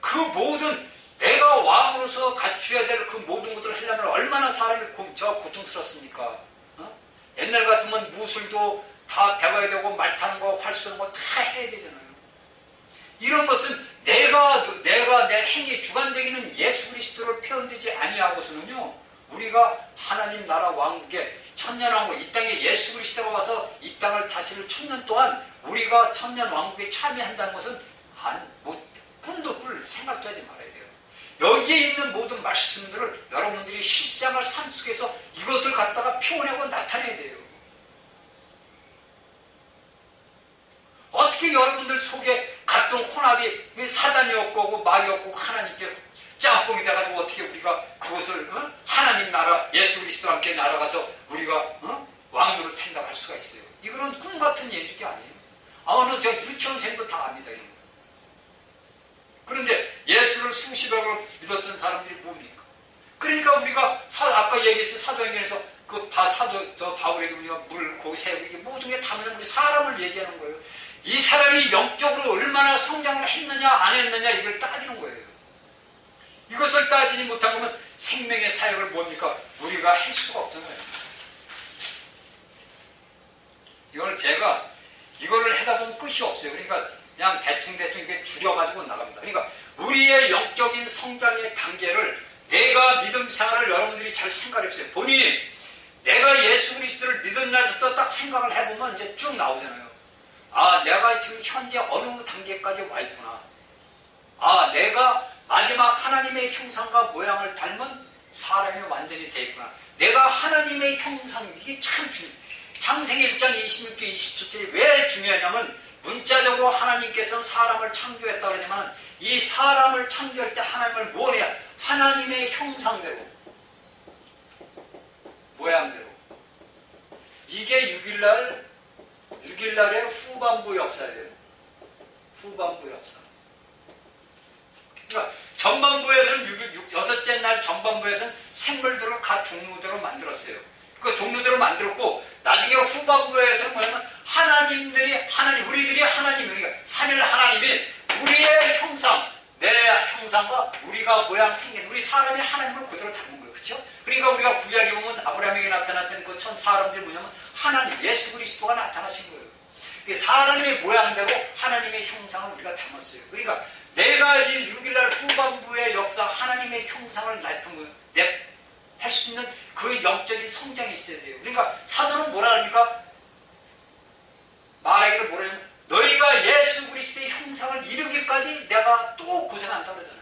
그 모든 내가 왕으로서 갖춰야 될 그 모든 것들을 하려면 얼마나 사람이 고통스럽습니까? 옛날 같으면 무술도 다 배워야 되고 말 타는 거, 활 쏘는 거 다 해야 되잖아요. 이런 것은 내가 내 행위 주관적인 예수 그리스도를 표현되지 아니하고서는요, 우리가 하나님 나라 왕국에 천년왕국, 이 땅에 예수 그리스도가 와서 이 땅을 다스릴 천년 동안 우리가 천년 왕국에 참여한다는 것은 꿈도 꿀 생각도 하지 말아야 돼요. 여기에 있는 모든 말씀들을 여러분들이 실생활 삶 속에서 이것을 갖다가 표현하고 나타내야 돼요. 어떻게 여러분들 속에 같은 혼합이 사단이 없고 마귀 없고 하나님께 짬뽕이 돼가지고 어떻게 우리가 그것을 하나님 나라 예수 그리스도와 함께 날아가서 우리가 왕으로 탄다고 할 수가 있어요. 이거는 꿈 같은 얘기 아니에요. 어느 저 유치원생도 다 압니다. 이런 거. 그런데 예수를 수십억을 믿었던 사람들이 뭡니까? 그러니까 우리가 아까 얘기했죠. 사도행전에서 그 바울에게 우리가 물, 고기, 새, 이게 모든 게 다 우리 사람을 얘기하는 거예요. 이 사람이 영적으로 얼마나 성장을 했느냐 안 했느냐 이걸 따지는 거예요. 이것을 따지지 못한 거면 생명의 사역을 뭡니까? 우리가 할 수가 없잖아요. 이거를 하다 보면 끝이 없어요. 그러니까 그냥 대충 이렇게 줄여가지고 나갑니다. 그러니까 우리의 영적인 성장의 단계를 내가 믿음 생활을 여러분들이 잘 생각해보세요. 본인이 내가 예수 그리스도를 믿은 날부터 딱 생각을 해보면 이제 쭉 나오잖아요. 아, 내가 지금 현재 어느 단계까지 와 있구나. 아, 내가 마지막 하나님의 형상과 모양을 닮은 사람이 완전히 돼 있구나. 내가 하나님의 형상, 이게 참 중요해요. 창세기 1장 26절 27절이 왜 중요하냐면 문자적으로 하나님께서는 사람을 창조했다 그러지만 이 사람을 창조할 때 하나님을 뭘 해야? 하나님의 형상대로, 모양대로. 이게 6일날의 후반부 역사예요. 후반부 역사. 그러니까 전반부에서는 여섯째 날 전반부에서는 생물들을 각 종류대로 만들었어요. 그 종류대로 만들었고, 나중에 후반부에서는 뭐냐면 우리들이 하나님이니까 삼일 하나님이 우리의 형상, 내 형상과 우리가 모양 생긴 우리 사람이 하나님을 그대로 닮은 거예요. 그렇죠? 그러니까 우리가 구약에 보면 아브라함에게 나타났던 그 천 사람들이 뭐냐면 하나님, 예수 그리스도가 나타나신 거예요. 사람의 모양대로 하나님의 형상을 우리가 닮았어요. 그러니까 내가 이 6일날 후반부의 역사, 하나님의 형상을 할 수 있는 그 영적인 성장이 있어야 돼요. 그러니까 사도는 뭐라 합니까? 말하기를 뭐라 하냐면 너희가 예수 그리스도의 형상을 이루기까지 내가 또 고생한다고 그러잖아요.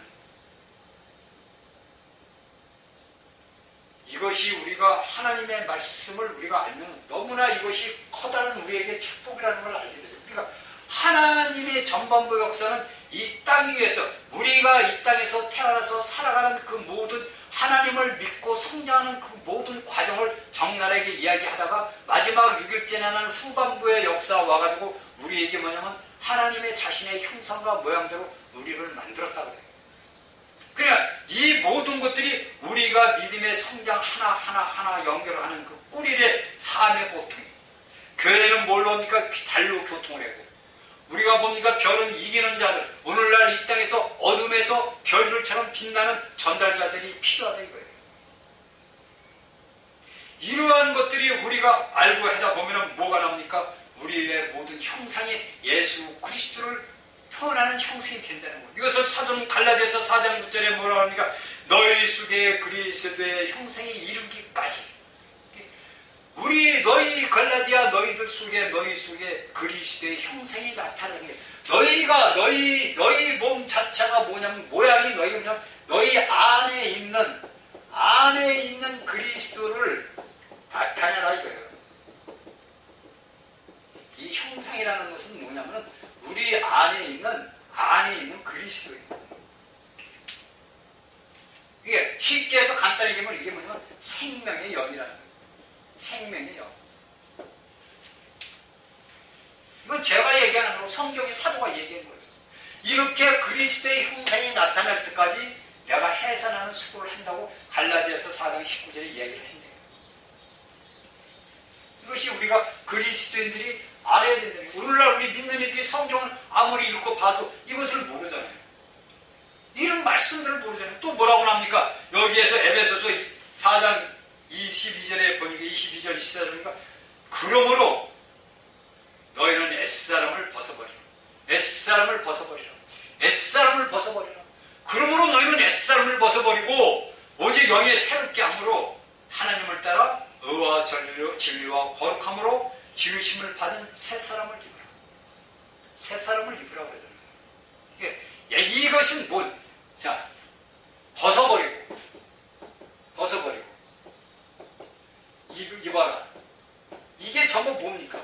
이것이 우리가 하나님의 말씀을 우리가 알면 너무나 이것이 커다란 우리에게 축복이라는 걸 알게 되죠. 그러니까 하나님의 전반부 역사는 이 땅 위에서 우리가 이 땅에서 태어나서 살아가는 그 모든 하나님을 믿고 성장하는 그 모든 과정을 적나라하게 이야기하다가 마지막 6일째 나는 후반부의 역사 와가지고 우리에게 뭐냐면 하나님의 자신의 형상과 모양대로 우리를 만들었다고 해요. 그러니까 이 모든 것들이 우리가 믿음의 성장 하나하나 연결하는 그 뿌리의 삶의 고통이에요. 교회는 뭘로 합니까? 달로 교통을 하고, 우리가 뭡니까? 별은 이기는 자들, 오늘날 이 땅에서 어둠에서 별들처럼 빛나는 전달자들이 필요하다 이거예요. 이러한 것들이 우리가 알고 하다 보면 뭐가 나옵니까? 우리의 모든 형상이 예수 그리스도를 표현하는 형상이 된다는 거예요. 이것을 사도는 갈라디아서 4장 9절에 뭐라 합니까? 너희 속에 그리스도의 형상이 이르기까지. 너희 갈라디아 너희들 속에 너희 속에 그리스도의 형상이 나타나는 게, 너희 몸 자체가 뭐냐면 모양이 너희 안에 있는 그리스도를 나타내라 이거예요. 이 형상이라는 것은 뭐냐면 우리 안에 있는 그리스도예요. 이게 쉽게 해서 간단히 얘기하면 이게 뭐냐면 생명의 영이라는 거예요. 생명의 영. 이건 제가 얘기하는 거고 성경의 사도가 얘기한 거예요. 이렇게 그리스도의 형상이 나타날 때까지 내가 해산하는 수고를 한다고 갈라디아서 4장 19절에 이야기를 했네요. 이것이 우리가 그리스도인들이 알아야 된다는 거예요. 오늘날 우리 믿는 이들이 성경을 아무리 읽고 봐도 이것을 모르잖아요. 이런 말씀들을 모르잖아요. 또 뭐라고 합니까? 여기에서 에베소서 4장 22절에 보니까 22절 24절이니까 그러므로 너희는 옛사람을 벗어버리라. 옛사람을 벗어버리라. 옛사람을 벗어버리라. 그러므로 너희는 옛사람을 벗어버리고 오직 영의 새롭게 함으로 하나님을 따라 의와 진리와 거룩함으로 지으심을 받은 새 사람을 입으라. 새 사람을 입으라고 그러잖아요. 이것은 뭐? 자, 벗어버리고 입어라. 이게 전부 뭡니까?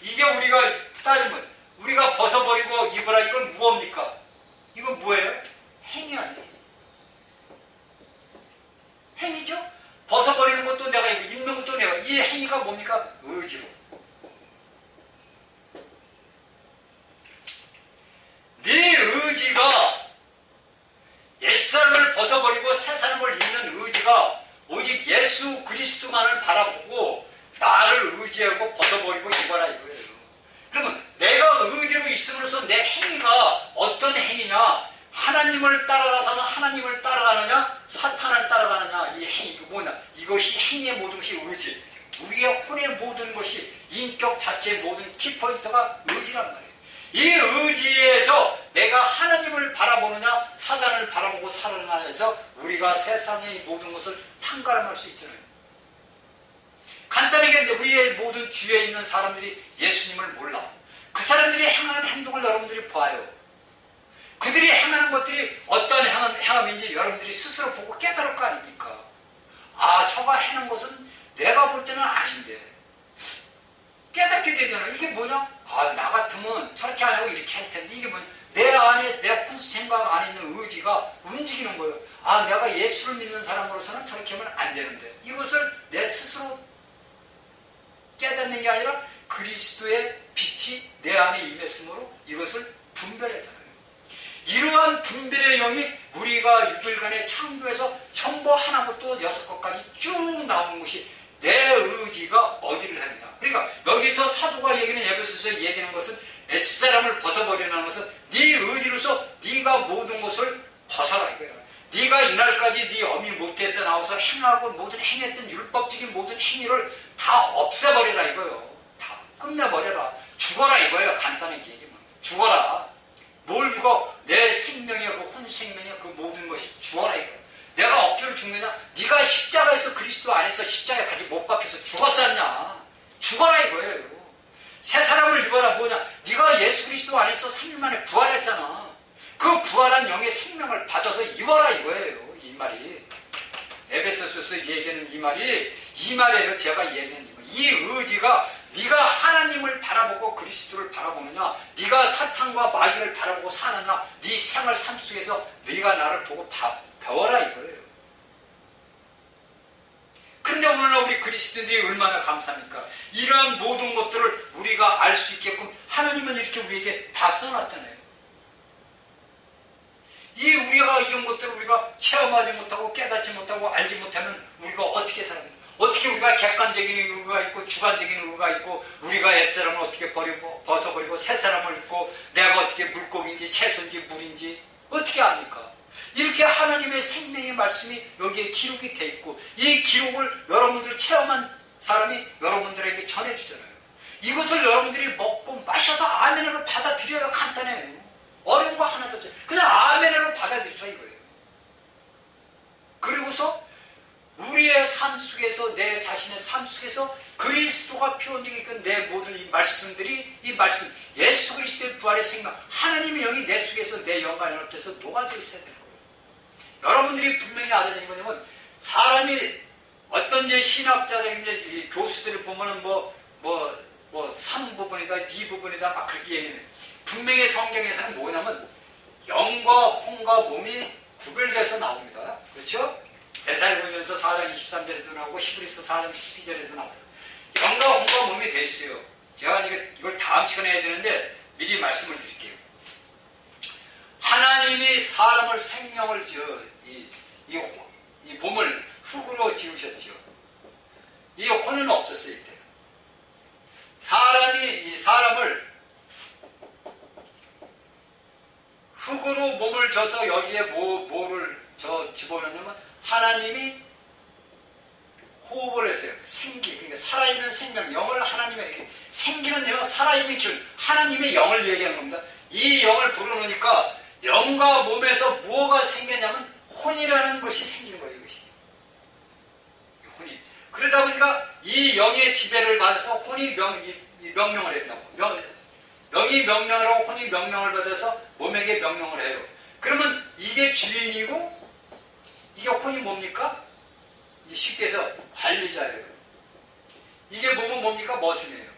이게 우리가 따지면 우리가 벗어버리고 입어라. 이건 무엇입니까? 이건 뭐예요? 행위 아니에요. 행위죠? 벗어버리는 것도 내가 입고 입는 것도 내가. 이 행위가 뭡니까? 의지로. 네 의지가 옛사람을 벗어버리고 새사람을 입는 의지가 오직 예수 그리스도만을 바라보고 나를 의지하고 벗어버리고 입어라 이거예요. 그러면 내가 의지로 있음으로써 내 행위가 어떤 행위냐? 하나님을 따라가서는 하나님을 따라가느냐? 사탄을 따라가느냐? 이 행위가 뭐냐? 이것이 행위의 모든 것이 의지. 우리의 혼의 모든 것이 인격 자체의 모든 키포인트가 의지란 말이에요. 이 의지에서 내가 하나님을 바라보느냐 사단을 바라보고 살아가느냐 해서 우리가 세상의 모든 것을 판가름할 수 있잖아요. 간단하게 얘기했는데 우리의 모든 주위에 있는 사람들이 예수님을 몰라. 그 사람들이 행하는 행동을 여러분들이 봐요. 그들이 행하는 것들이 어떤 행함인지 여러분들이 스스로 보고 깨달을 거 아닙니까? 아, 저가 해는 것은 내가 볼 때는 아닌데 깨닫게 되잖아요. 이게 뭐냐? 아, 나 같으면 저렇게 안 하고 이렇게 할 텐데 이게 뭐냐? 내 안에, 내 혼수 생각 안에 있는 의지가 움직이는 거예요. 아, 내가 예수를 믿는 사람으로서는 저렇게 하면 안 되는데 이것을 내 스스로 깨닫는 게 아니라 그리스도의 빛이 내 안에 임했으므로 이것을 분별하잖아요. 이러한 분별의 영이 우리가 6일간의 창조에서 전부 하나부터 6것까지 쭉 나오는 것이 내 의지가 어디를 하느냐. 그러니까 여기서 사도가 얘기는 에베소서 얘기하는 것은 옛사람을 벗어버리라는 것은 네 의지로서 네가 모든 것을 벗어라 이거야. 네가 이날까지 네 어미 모태에서 나와서 행하고 모든 행했던 율법적인 모든 행위를 다 없애버리라 이거요. 다 끝내버려라. 죽어라 이거예요. 간단하게 얘기하면. 죽어라. 뭘 죽어? 내 생명이야, 그 혼생명이야, 그 모든 것이 죽어라 이거예요. 내가 억지로 죽느냐? 네가 십자가에서 그리스도 안에서 십자가에 같이 못 박혀서 죽었지 않냐? 죽어라 이거예요. 새 사람을 입어라. 뭐냐? 네가 예수 그리스도 안에서 3일 만에 부활했잖아. 그 부활한 영의 생명을 받아서 입어라 이거예요. 이 말이 에베소서에서 얘기하는 이 말이에요. 제가 얘기하는 이 말. 이 의지가 네가 하나님을 바라보고 그리스도를 바라보느냐, 네가 사탄과 마귀를 바라보고 사느냐, 네 생활 삶 속에서 네가 나를 보고 배워라 이거예요. 그런데 오늘날 우리 그리스도인들이 얼마나 감사합니까? 이러한 모든 것들을 우리가 알 수 있게끔 하나님은 이렇게 우리에게 다 써놨잖아요. 우리가 이런 것들을 우리가 체험하지 못하고 깨닫지 못하고 알지 못하면 우리가 어떻게 살아요? 어떻게 우리가 객관적인 의가 있고 주관적인 의가 있고 우리가 옛사람을 어떻게 벗어버리고 새사람을 입고 내가 어떻게 물고기인지 채소인지 물인지 어떻게 압니까? 이렇게 하나님의 생명의 말씀이 여기에 기록이 돼 있고 이 기록을 여러분들 체험한 사람이 여러분들에게 전해주잖아요. 이것을 여러분들이 먹고 마셔서 아멘으로 받아들여야 간단해요. 어려운 거 하나도 없어요. 그냥 아멘으로 받아들이자 이거예요. 그리고서 우리의 삶 속에서 내 자신의 삶 속에서 그리스도가 표현되게끔 내 모든 이 말씀들이 이 말씀 예수 그리스도의 부활의 생명 하나님의 영이 내 속에서 내 영과 연합돼서 녹아져 있어야 되는 거예요. 여러분들이 분명히 알아야 되는 거냐면 사람이 어떤 이제 신학자들 이제 교수들을 보면은 뭐 3부분이다 2부분이다 막 그렇게 얘기해요. 분명히 성경에서는 뭐냐면 영과 혼과 몸이 구별돼서 나옵니다. 그렇죠? 데살로니가서 4장 23절에도 나오고 히브리서 4장 12절에도 나와요. 영과 혼과 몸이 돼 있어요. 제가 이걸 다음 시간에 해야 되는데 미리 말씀을 드릴게요. 하나님이 사람을 생명을 이 몸을 흙으로 지으셨죠. 이 혼은 없었어요. 이때. 이 사람을 흙으로 몸을 져서 여기에 뭐를 집어넣냐면 하나님이 호흡을 했어요. 생기, 그러니까 살아있는 생명, 영을 하나님의 생기는 영은 살아있는 기운, 하나님의 영을 얘기하는 겁니다. 이 영을 불어넣으니까 영과 몸에서 무엇가 생겼냐면 혼이라는 것이 생긴 거예요. 이것이 혼이. 그러다 보니까 이 영의 지배를 받아서 혼이 명령을 합니다. 영이 명령을 하고 혼이 명령을 받아서 몸에게 명령을 해요. 그러면 이게 주인이고 이게 혼이 뭡니까? 이제 쉽게 해서 관리자예요. 이게 몸은 뭡니까? 머슴이에요.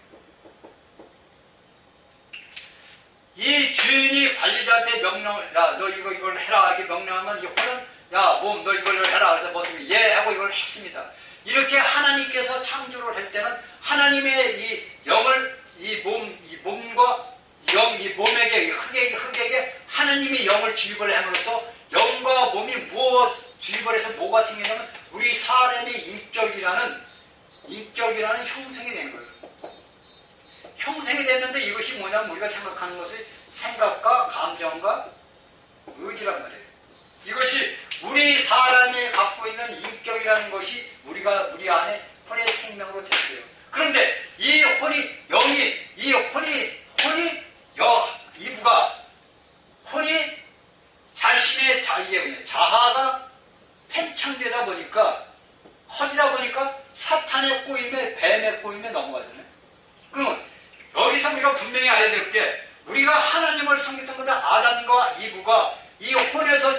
이 주인이 관리자한테 명령을 야 너 이걸 해라 이렇게 명령하면 이 혼은 야 몸 너 이걸 해라 그래서 머슴이 예 하고 이걸 했습니다. 이렇게 하나님께서 창조를 할 때는 하나님의 이 영을 이 몸과 영, 이 몸에게, 흙에게 하나님의 영을 주입을 함으로써 영과 몸이 주입을 해서 뭐가 생기냐면 우리 사람의 인격이라는 형성이 된 거예요. 형성이 됐는데 이것이 뭐냐면 우리가 생각하는 것이 생각과 감정과 의지란 말이에요. 이것이 우리 사람이 갖고 있는 인격이라는 것이 우리 안에 혼의 생명으로 됐어요. 그런데 이 혼이 자신의 자아가 팽창되다 보니까 커지다 보니까 사탄의 꼬임에 뱀의 꼬임에 넘어가잖아요. 그러면 여기서 우리가 분명히 알아야 될 게 우리가 하나님을 섬겼던 거다. 아담과 이브가 이 혼에서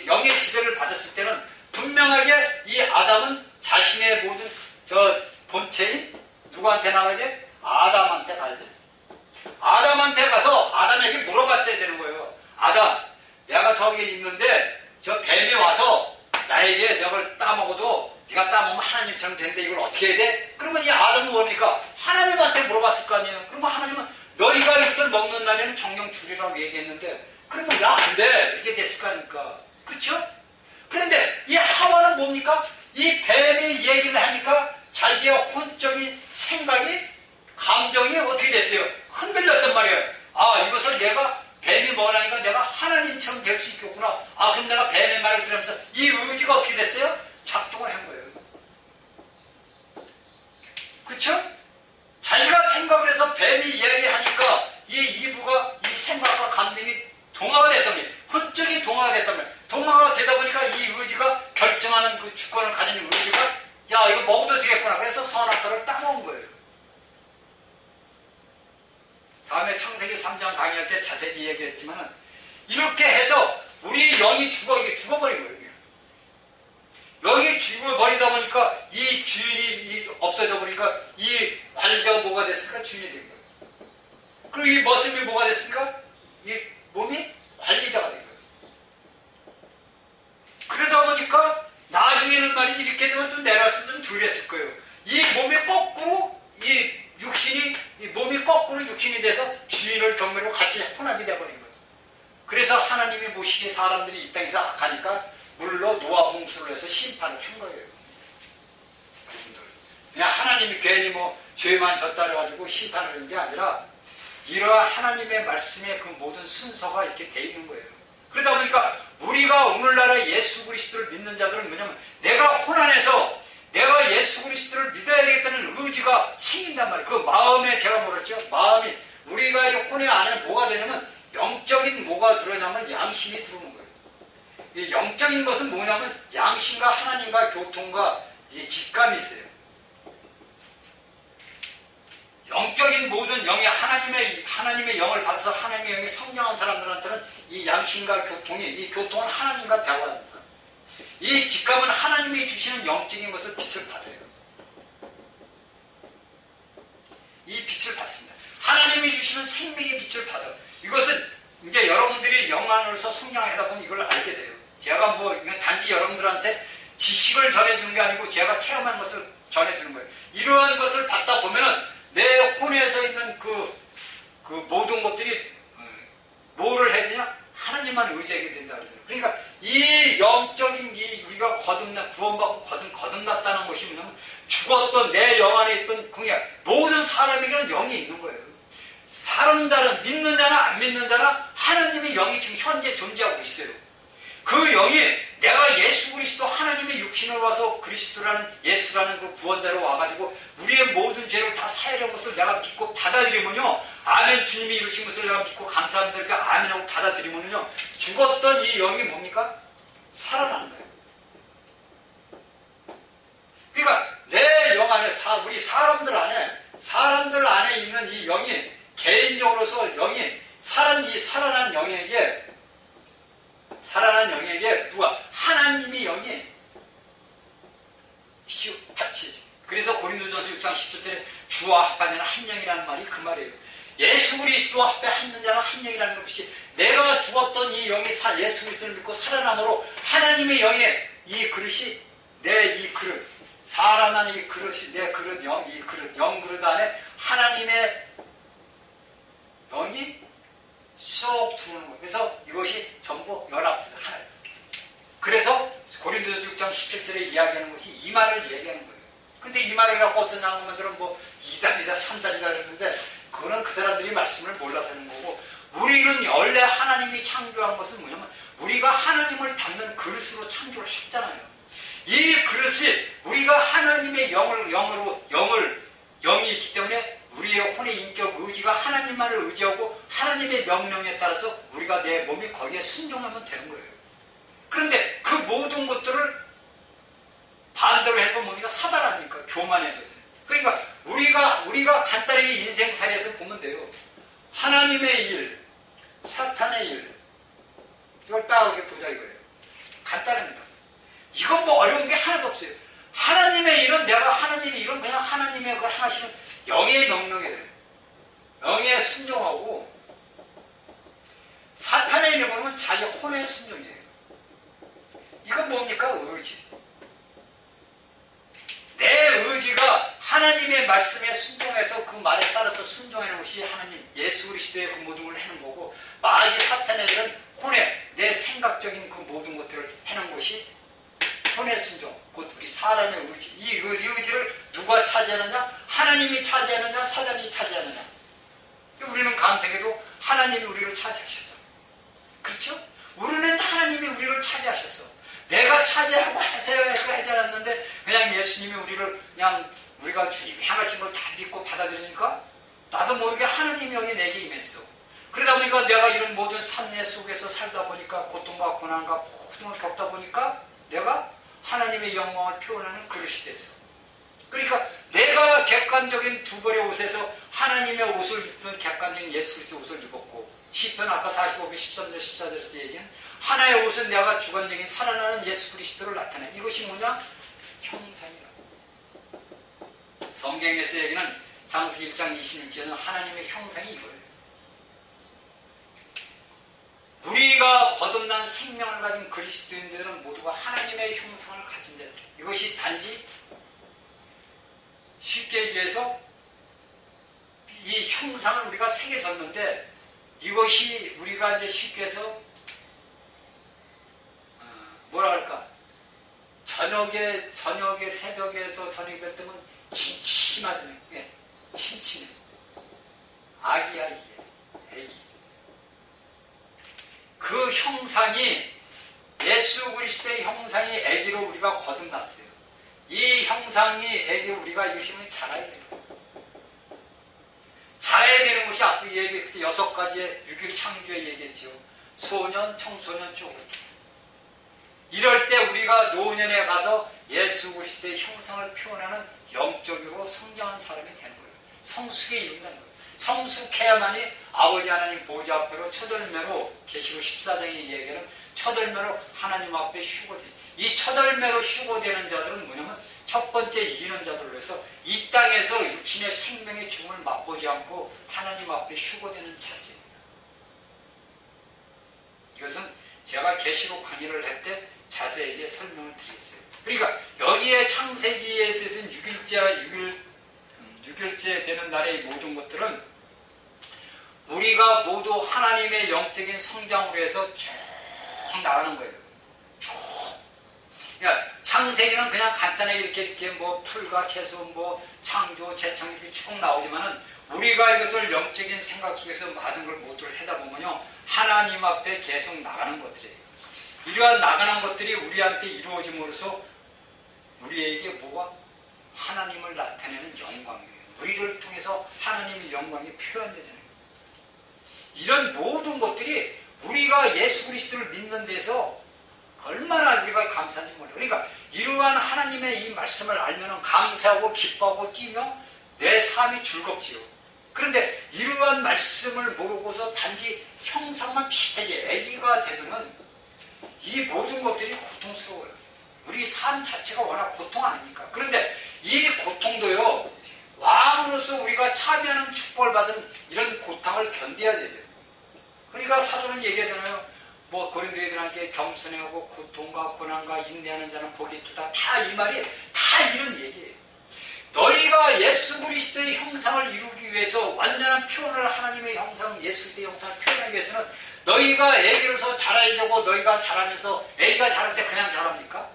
영의 지배를 받았을 때는 분명하게 이 아담은 자신의 모든 본체인 누구한테 나가야 돼? 아담한테 가야 돼. 아담한테 가서 아담에게 물어봤어야 되는 거예요. 아담, 내가 저기 있는데 저 뱀이 와서 나에게 저걸 따먹어도 네가 따먹으면 하나님처럼 되는데 이걸 어떻게 해야 돼? 그러면 이 아담은 뭡니까? 하나님한테 물어봤을 거 아니에요. 그러면 하나님은 너희가 이것을 먹는 날에는 정령 죽이라고 얘기했는데 그러면 야 안 돼 이렇게 됐을 거 아닙니까? 그렇죠? 그런데 이 하와는 뭡니까? 이 뱀이 얘기를 하니까 자기의 혼적인 생각이, 감정이 어떻게 됐어요? 흔들렸단 말이에요. 아, 이것을 내가 뱀이 뭐라니까 내가 하나님처럼 될 수 있겠구나. 아, 그럼 내가 뱀의 말을 들으면서 이 의지가 어떻게 됐어요? 작동을 한 거예요. 그렇죠? 자기가 생각을 해서 뱀이 이야기하니까 이 이브가 이 생각과 감정이 동화가 됐단 말이에요. 혼적인 동화가 됐단 말이에요. 동화가 되다 보니까 이 의지가 결정하는 그 주권을 가진 의지가 야, 이거 먹어도 되겠구나. 그래서 선악과를 따먹은 거예요. 다음에 창세기 3장 강의할 때 자세히 얘기했지만 이렇게 해서 우리 영이 이게 죽어버린 거예요. 영이 죽어버리다 보니까 이 주인이 없어져 버리니까 이 관리자가 뭐가 됐습니까? 주인이 된 거예요. 그리고 이 모습이 뭐가 됐습니까? 이 몸이 관리자가 된 거예요. 그러다 보니까 나중에는 말이지 이렇게 되면 좀 내려왔으면 좀 덜했을 거예요. 이 몸이 거꾸로 이 몸이 거꾸로 육신이 돼서 주인을 경멸하고 같이 혼합이 되어버린 거예요. 그래서 하나님이 보시기에 사람들이 이 땅에서 악하니까 물로 노아 홍수를 해서 심판을 한 거예요. 그냥 하나님이 괜히 뭐 죄만 졌다 그래가지고 심판을 한 게 아니라 이러한 하나님의 말씀의 그 모든 순서가 이렇게 돼 있는 거예요. 그러다 보니까 우리가 오늘날의 예수 그리스도를 믿는 자들은 뭐냐면 내가 혼안해서 내가 예수 그리스도를 믿어야 되겠다는 의지가 생긴단 말이에요. 그 마음에 제가 뭐랬죠? 마음이 우리가 이 혼의 안에 뭐가 되냐면 영적인 뭐가 들어오냐면 양심이 들어오는 거예요. 이 영적인 것은 뭐냐면 양심과 하나님과 교통과 이 직감이 있어요. 영적인 모든 영이 하나님의 영을 받아서 하나님의 영이 성장한 사람들한테는 이 양심과 이 교통은 하나님과 대화합니다. 이 직감은 하나님이 주시는 영적인 것을 빛을 받아요. 이 빛을 받습니다. 하나님이 주시는 생명의 빛을 받아요. 이것은 이제 여러분들이 영 안으로서 성장하다 보면 이걸 알게 돼요. 제가 뭐 이건 단지 여러분들한테 지식을 전해주는 게 아니고 제가 체험한 것을 전해주는 거예요. 이러한 것을 받다 보면은 내 혼에서 있는 그 모든 것들이 뭐를 해야 되냐? 하나님만 의지하게 된다 그러잖아요. 그러니까 이 영적인 우리가 구원받고 거듭났다는 것이 뭐냐면 죽었던 내 영 안에 있던 그냥 모든 사람에게는 영이 있는 거예요. 사람들은 믿는 자나 안 믿는 자나 하나님의 영이 지금 현재 존재하고 있어요. 그 영이 내가 예수 그리스도 하나님의 육신으로 와서 그리스도라는 예수라는 그 구원자로 와가지고 우리의 모든 죄를 다 사하려는 것을 내가 믿고 받아들이면요, 아멘, 주님이 이루신 것을 내가 믿고 감사합니다. 그러니까 아멘하고 받아들이면요, 죽었던 이 영이 뭡니까? 살아나는 거예요. 그러니까 내 영 안에 우리 사람들 안에 있는 이 영이 개인적으로서 영이 살아난 영에게 누가? 하나님의 영이 같이. 그래서 고린도전서 6장 17절에 주와 합하면 한 영이라는 말이 그 말이에요. 예수 그리스도와 합해 한 자는 한 영이라는 것이 내가 죽었던 이 영이 예수 그리스도를 믿고 살아남으로 하나님의 영의 이 그릇이 내 이 그릇, 사람 안에 이 그릇이 내 그릇, 이 그릇, 영 그릇 안에 하나님의 영이 쏙 들어오는 거예요. 그래서 이것이 전부 연합돼서 하나예요. 그래서 고린도서 6장 17절에 이야기하는 것이 이 말을 얘기하는 거예요. 근데 이 말을 갖고 어떤 장로님들은 뭐 2단이다 3단이다 그랬는데 그거는 그 사람들이 말씀을 몰라서 하는 거고, 우리는 원래 하나님이 창조한 것은 뭐냐면 우리가 하나님을 담는 그릇으로 창조를 했잖아요. 이 그릇이 우리가 하나님의 영이 있기 때문에 우리의 혼의 인격 의지가 하나님만을 의지하고 하나님의 명령에 따라서 우리가 내 몸이 거기에 순종하면 되는 거예요. 그런데 그 모든 것들을 반대로 해보면 뭡니까? 사단 아닙니까? 교만해져서. 그러니까 우리가 간단하게 인생살이에서 보면 돼요. 하나님의 일, 사탄의 일, 이걸 딱 이렇게 보자 이거예요. 간단합니다. 이건 뭐 어려운 게 하나도 없어요. 하나님의 일은 그냥 하나님의 그 하시는 영의 명령에 돼요. 영에 순종하고, 사탄의 일을 보면 자기 혼의 순종이에요. 이건 뭡니까? 의지. 내 의지가 하나님의 말씀에 순종해서 그 말에 따라서 순종하는 것이 하나님 예수 그리스도의 그 모든 걸 해는 거고, 마귀 사탄의 일은 혼의 내 생각적인 그 모든 것들을 해는 것이 혼의 순종, 곧 우리 사람의 의지, 이 의지를 누가 차지하느냐? 하나님이 차지하느냐? 사단이 차지하느냐? 우리는 감사하게도 하나님이 우리를 차지하셨죠. 그렇죠? 우리는 하나님이 우리를 차지하셨어. 내가 차지하고 하지 않았는데 그냥 예수님이 우리를 그냥 우리가 주님이 향하신 걸 다 믿고 받아들이니까 나도 모르게 하나님의 영이 내게 임했어. 그러다 보니까 내가 이런 모든 산내 속에서 살다 보니까 고통과 고난과 모든 걸 겪다 보니까 내가 하나님의 영광을 표현하는 그릇이 됐어. 그러니까 내가 객관적인 두 벌의 옷에서 하나님의 옷을 입던 객관적인 예수 그리스도의 옷을 입었고, 시편 아까 45편 13절 14절에서 얘기한 하나의 옷은 내가 주관적인 살아나는 예수 그리스도를 나타내. 이것이 뭐냐? 형상이라고. 성경에서 얘기는 창세기 1장 26절에는 하나님의 형상이 이거예요. 우리가 거듭난 생명을 가진 그리스도인들은 모두가 하나님의 형상을 가진 자들. 이것이 단지 쉽게 얘기해서 이 형상을 우리가 새겨졌는데, 이것이 우리가 이제 쉽게 해서 뭐라 할까? 저녁에 새벽에서 저녁에 뱉으면 침침하잖아요. 예, 침침해. 아기야 이게. 애기. 그 형상이 예수 그리스도의 형상이 애기로 우리가 거듭났어요. 이 형상이 애기 우리가 이것이 자라야 돼요. 자라야 되는 것이 앞에 얘기했을 때 6가지의 6일 창조에 얘기했죠. 소년, 청소년 쭉. 이럴 때 우리가 노년에 가서 예수 그리스도의 형상을 표현하는 영적으로 성장한 사람이 되는 거예요. 성숙에 이룬다는 거예요. 성숙해야만이 아버지 하나님 보좌 앞으로 첫열매로, 계시록 14장의 얘기는 첫열매로 하나님 앞에 휴거돼요. 이 첫열매로 휴거되는 자들은 뭐냐면 첫 번째 이기는 자들로 해서 이 땅에서 육신의 생명의 죽음을 맛보지 않고 하나님 앞에 휴거되는 자들입니다. 이것은 제가 계시록 강의를 할 때 자세하게 설명을 드리겠어요. 그러니까 여기에 창세기에 쓰신 6일째 되는 날의 모든 것들은 우리가 모두 하나님의 영적인 성장으로 해서 쭉 나가는 거예요. 쭉. 그러니까 창세기는 그냥 간단하게 이렇게 뭐 풀과 채소, 뭐 창조, 재창조 이렇게 쭉 나오지만은 우리가 이것을 영적인 생각 속에서 많은 걸 모두를 하다 보면요, 하나님 앞에 계속 나가는 것들이에요. 이러한 나가는 것들이 우리한테 이루어짐으로써 우리에게 뭐가? 하나님을 나타내는 영광이에요. 우리를 통해서 하나님의 영광이 표현되잖아요. 이런 모든 것들이 우리가 예수 그리스도를 믿는 데서 얼마나 우리가 감사한지 몰라요. 그러니까 이러한 하나님의 이 말씀을 알면 감사하고 기뻐하고 뛰며 내 삶이 즐겁지요. 그런데 이러한 말씀을 모르고서 단지 형상만 비슷하게 애기가 되면은 이 모든 것들이 고통스러워요. 우리 삶 자체가 워낙 고통 아닙니까? 그런데 이 고통도요, 왕으로서 우리가 참여하는 축복을 받은 이런 고통을 견뎌야 되죠. 그러니까 사도는 얘기하잖아요. 뭐 고린도인들에게 겸손해하고 고통과 고난과 인내하는 자는 복이 있다. 다 이 말이 다 이런 얘기예요. 너희가 예수 그리스도의 형상을 이루기 위해서 완전한 표현을 하나님의 형상, 예수 그리스도의 형상을 표현하기 위해서는 너희가 애기로서 자라야 되고, 너희가 자라면서 애기가 자랄 때 그냥 자랍니까?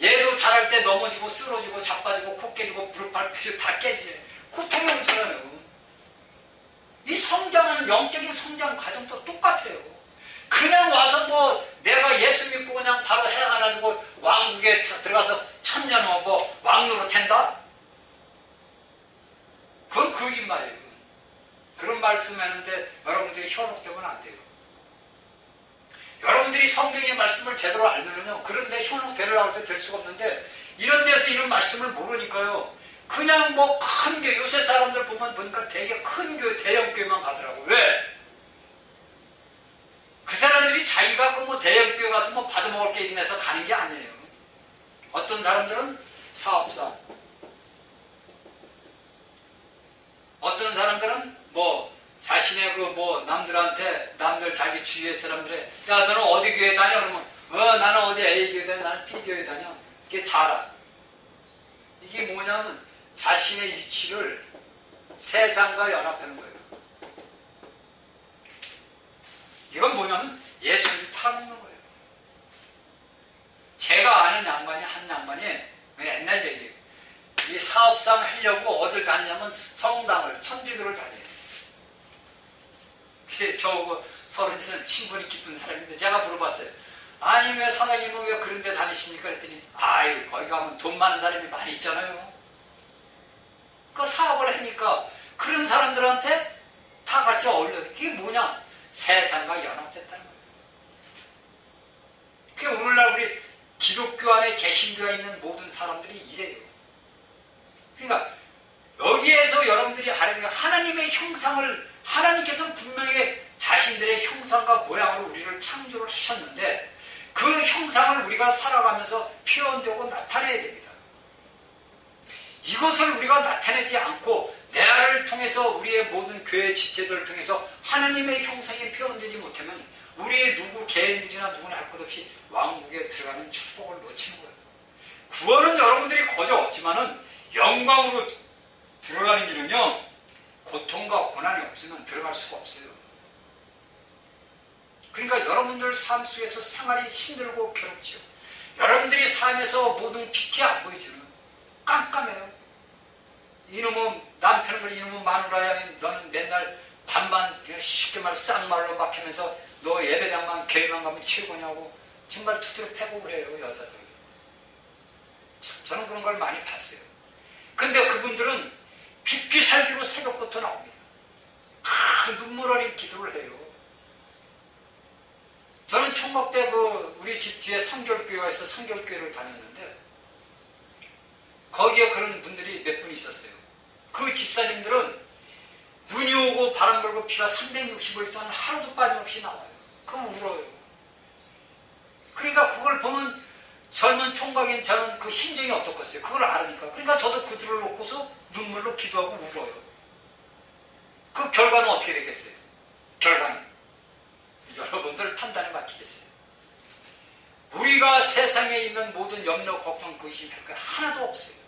얘도 자랄 때 넘어지고 쓰러지고 자빠지고 코 깨지고 무릎 밟히고 다 깨지잖아요. 고통이 오잖아요. 이 성장하는 영적인 성장 과정도 똑같아요. 그냥 와서 뭐 내가 예수 믿고 그냥 바로 해가지고 왕국에 들어가서 천년 뭐 왕노로 된다? 그건 거짓말이에요. 그런 말씀하는데 여러분들이 현혹되면 안 돼요. 여러분들이 성경의 말씀을 제대로 알면요, 그런데 현혹되려고 할 때 될 수가 없는데, 이런 데서 이런 말씀을 모르니까요, 그냥 뭐 큰 교회, 요새 사람들 보니까 되게 큰 교회, 대형 교회만 가더라고. 왜? 그 사람들이 자기가 뭐 대형 교회 가서 뭐 받아먹을 게 있나 해서 가는 게 아니에요. 어떤 사람들은 사업사, 어떤 사람들은 뭐 자신의 그 뭐 남들 자기 주위의 사람들의, 야 너는 어디 교회 다녀? 그러면 나는 어디 A 교회 다녀, 나는 B 교회 다녀. 이게 자라. 이게 뭐냐면 자신의 위치를 세상과 연합하는 거예요. 이건 뭐냐면 예수를 팔아먹는 거예요. 제가 아는 양반이, 한 양반이 옛날 얘기예요. 이 사업상 하려고 어딜 다니냐면 성당을, 천주교를 다녀요. 저하고 서로 친분이 깊은 사람인데 제가 물어봤어요. 아니 왜 사장님은 왜 그런 데 다니십니까? 그랬더니 아유 거기 가면 돈 많은 사람이 많이 있잖아요. 그 사업을 하니까 그런 사람들한테 다 같이 어울려. 그게 뭐냐? 세상과 연합됐다는 거예요. 그게 오늘날 우리 기독교 안에 개신교에 있는 모든 사람들이 이래요. 그러니까 여기에서 여러분들이 알아야 돼요. 하나님의 형상을 하나님께서 분명히 자신들의 형상과 모양으로 우리를 창조를 하셨는데 그 형상을 우리가 살아가면서 표현되고 나타내야 됩니다. 이것을 우리가 나타내지 않고 내 안을 통해서 우리의 모든 교회 집체들을 통해서 하나님의 형상이 표현되지 못하면 우리의 누구 개인들이나 누구나 할 것 없이 왕국에 들어가는 축복을 놓치는 거예요. 구원은 여러분들이 거저 없지만은 영광으로 들어가는 길은요 고통과 고난이 없으면 들어갈 수가 없어요. 그러니까 여러분들 삶 속에서 생활이 힘들고 괴롭지요. 여러분들이 삶에서 모든 빛이 안 보이죠. 깜깜해요. 이놈은 남편은 그래, 이놈은 마누라야, 너는 맨날 밥만 그냥 쉽게 말해 쌍말로 막히면서 너 예배당만 교회만 가면 최고냐고 정말 두드려 패고 그래요. 여자들이. 참 저는 그런 걸 많이 봤어요. 근데 그분들은 죽기 살기로 새벽부터 나옵니다. 눈물 어린 기도를 해요. 저는 총각 때 우리 집 뒤에 성결교회가 있어서 성결교회를 다녔는데 거기에 그런 분들이 몇 분 있었어요. 그 집사님들은 눈이 오고 바람 불고 비가 365일 동안 하루도 빠짐없이 나와요. 그럼 울어요. 그러니까 그걸 보면 젊은 총각인 저는 그 심정이 어떻겠어요. 그걸 알으니까. 그러니까 저도 그들을 놓고서 눈물로 기도하고 울어요. 그 결과는 어떻게 되겠어요? 결과는 여러분들 판단에 맡기겠어요. 우리가 세상에 있는 모든 염려, 걱정, 근심, 할 거 하나도 없어요.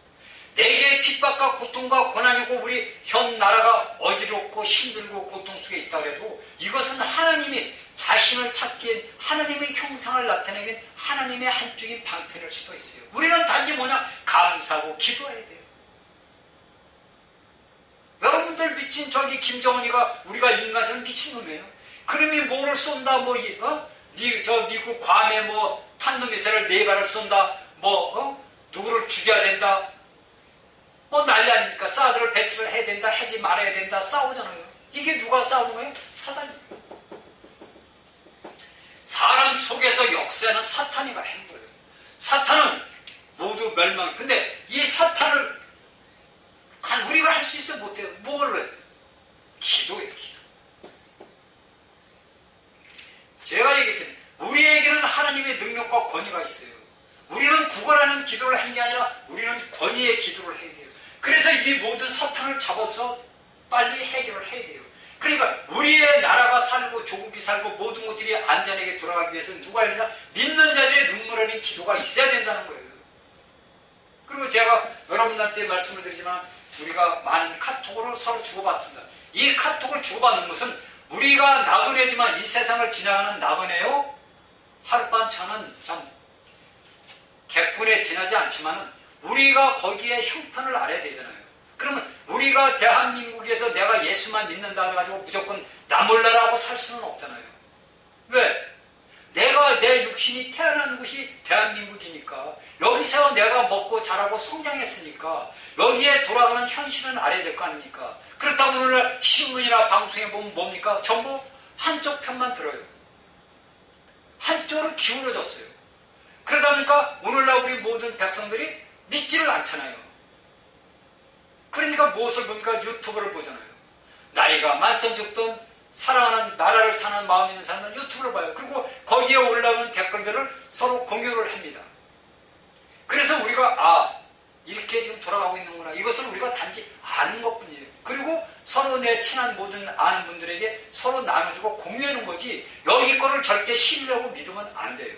내게 핍박과 고통과 고난이고 우리 현 나라가 어지럽고 힘들고 고통 속에 있다 그래도 이것은 하나님이 자신을 찾기엔 하나님의 형상을 나타내기엔 하나님의 한쪽인 방편일 수도 있어요. 우리는 단지 뭐냐? 감사하고 기도해야 돼요. 여러분들 미친 저기 김정은이가 우리가 인간처럼 미친놈이에요. 그놈이 뭐를 쏜다 저 미국 괌에 탄도미사일을 4발을 쏜다 누구를 죽여야 된다 난리 아닙니까? 사드를 배치를 해야 된다 하지 말아야 된다 싸우잖아요. 이게 누가 싸우는 거예요? 사단이에요. 사람 속에서 역사하는 사탄이가 한 거예요. 사탄은 모두 멸망. 근데 이 사탄을 우리가 할 수 있어 못해요. 뭘로 해요? 기도예요. 기도. 제가 얘기했잖아요. 우리에게는 하나님의 능력과 권위가 있어요. 우리는 구걸하는 기도를 하는 게 아니라 우리는 권위의 기도를 해야 돼요. 그래서 이 모든 사탄을 잡아서 빨리 해결을 해야 돼요. 그러니까 우리의 나라가 살고 조국이 살고 모든 것들이 안전하게 돌아가기 위해서 누가 있느냐? 믿는 자들의 눈물 어린 기도가 있어야 된다는 거예요. 그리고 제가 여러분들한테 말씀을 드리지만 우리가 많은 카톡으로 서로 주고받습니다. 이 카톡을 주고받는 것은 우리가 나그네지만 이 세상을 지나가는 나그네요. 하룻밤 저는 참 객군에 지나지 않지만 우리가 거기에 형편을 알아야 되잖아요. 그러면 우리가 대한민국에서 내가 예수만 믿는다 해가지고 무조건 나 몰라라고 살 수는 없잖아요. 왜? 내가 내 육신이 태어난 곳이 대한민국이니까 여기서 내가 먹고 자라고 성장했으니까 여기에 돌아가는 현실은 알아야 될 거 아닙니까? 그렇다고 오늘날 신문이나 방송에 보면 뭡니까? 전부 한쪽 편만 들어요. 한쪽으로 기울어졌어요. 그러다 보니까 오늘날 우리 모든 백성들이 믿지를 않잖아요. 그러니까 무엇을 봅니까? 유튜브를 보잖아요. 나이가 많든 적든 사랑하는 나라를 사는 마음 있는 사람은 유튜브를 봐요. 그리고 거기에 올라오는 댓글들을 서로 공유를 합니다. 그래서 우리가 이렇게 지금 돌아가고 있는구나. 이것을 우리가 단지 아는 것뿐이에요. 그리고 서로 내 친한 모든 아는 분들에게 서로 나눠주고 공유하는 거지 여기 거를 절대 신뢰하고 믿으면 안 돼요.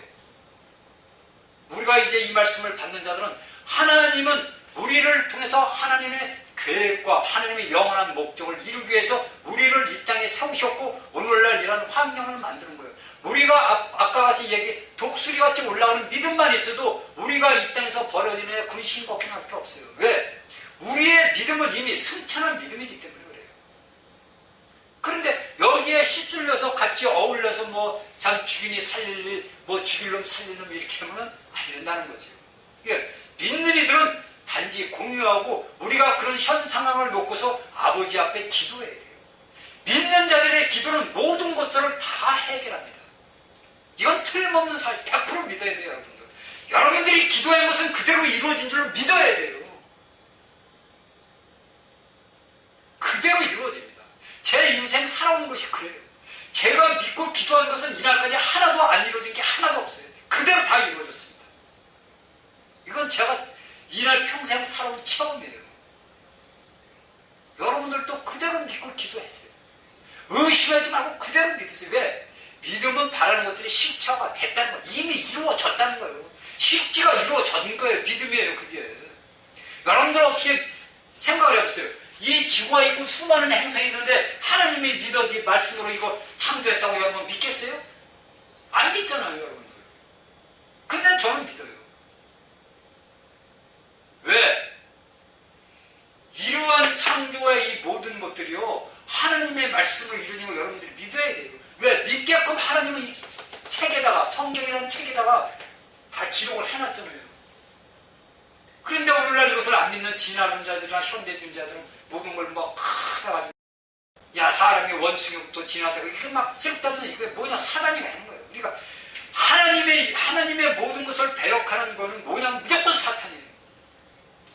우리가 이제 이 말씀을 받는 자들은 하나님은 우리를 통해서 하나님의 계획과 하나님의 영원한 목적을 이루기 위해서 우리를 이 땅에 세우셨고 오늘날 이런 환경을 만드는 거예요. 우리가 아까 같이 독수리같이 올라가는 믿음만 있어도 우리가 이 땅에서 벌어지는 근심 걱정밖에 없어요. 왜? 우리의 믿음은 이미 승천한 믿음이기 때문에 그래요. 그런데 여기에 휩쓸려서 같이 어울려서 참 죽이니 살릴 일, 죽일 놈 살릴 놈 이렇게 하면 안 된다는 거죠. 믿는 이들은 단지 공유하고 우리가 그런 현 상황을 놓고서 아버지 앞에 기도해야 돼요. 믿는 자들의 기도는 모든 것들을 다 해결합니다. 이건 틀림없는 사실, 100% 믿어야 돼요, 여러분들. 여러분들이 기도한 것은 그대로 이루어진 줄로 믿어야 돼요. 그대로 이루어집니다. 제 인생 살아온 것이 그래요. 제가 믿고 기도한 것은 이날까지 하나도 안 이루어진 게 하나도 없어요. 그대로 다 이루어졌습니다. 이건 제가 이날 평생 살아온 체험이에요. 여러분들도 그대로 믿고 기도했어요. 의심하지 말고 그대로 믿으세요. 왜? 믿음은 바라는 것들이 실체화가 됐다는 거예요. 이미 이루어졌다는 거예요. 실제가 이루어진 거예요. 믿음이에요, 그게. 여러분들 어떻게 생각을 해보세요. 이 지구가 있고 수많은 행성이 있는데 하나님이 믿어지 말씀으로 이거 창조했다고 여러분 믿겠어요? 안 믿잖아요, 여러분들. 근데 저는 믿어요. 왜? 이러한 창조의 이 모든 것들이요, 하나님의 말씀을 이루는 걸 여러분들이 믿어야 돼요. 왜? 믿게끔 하나님은 이 책에다가, 성경이라는 책에다가 다 기록을 해놨잖아요. 그런데 오늘날 이것을 안 믿는 진화론자들이나 현대주의자들은 모든 걸 하다가지고, 야, 사람이 원숭이부터 진화되고, 이게 쓸데없는, 이게 뭐냐, 사단이가 하는 거예요. 우리가 하나님의 모든 것을 배역하는 거는 뭐냐, 무조건 사탄이에요.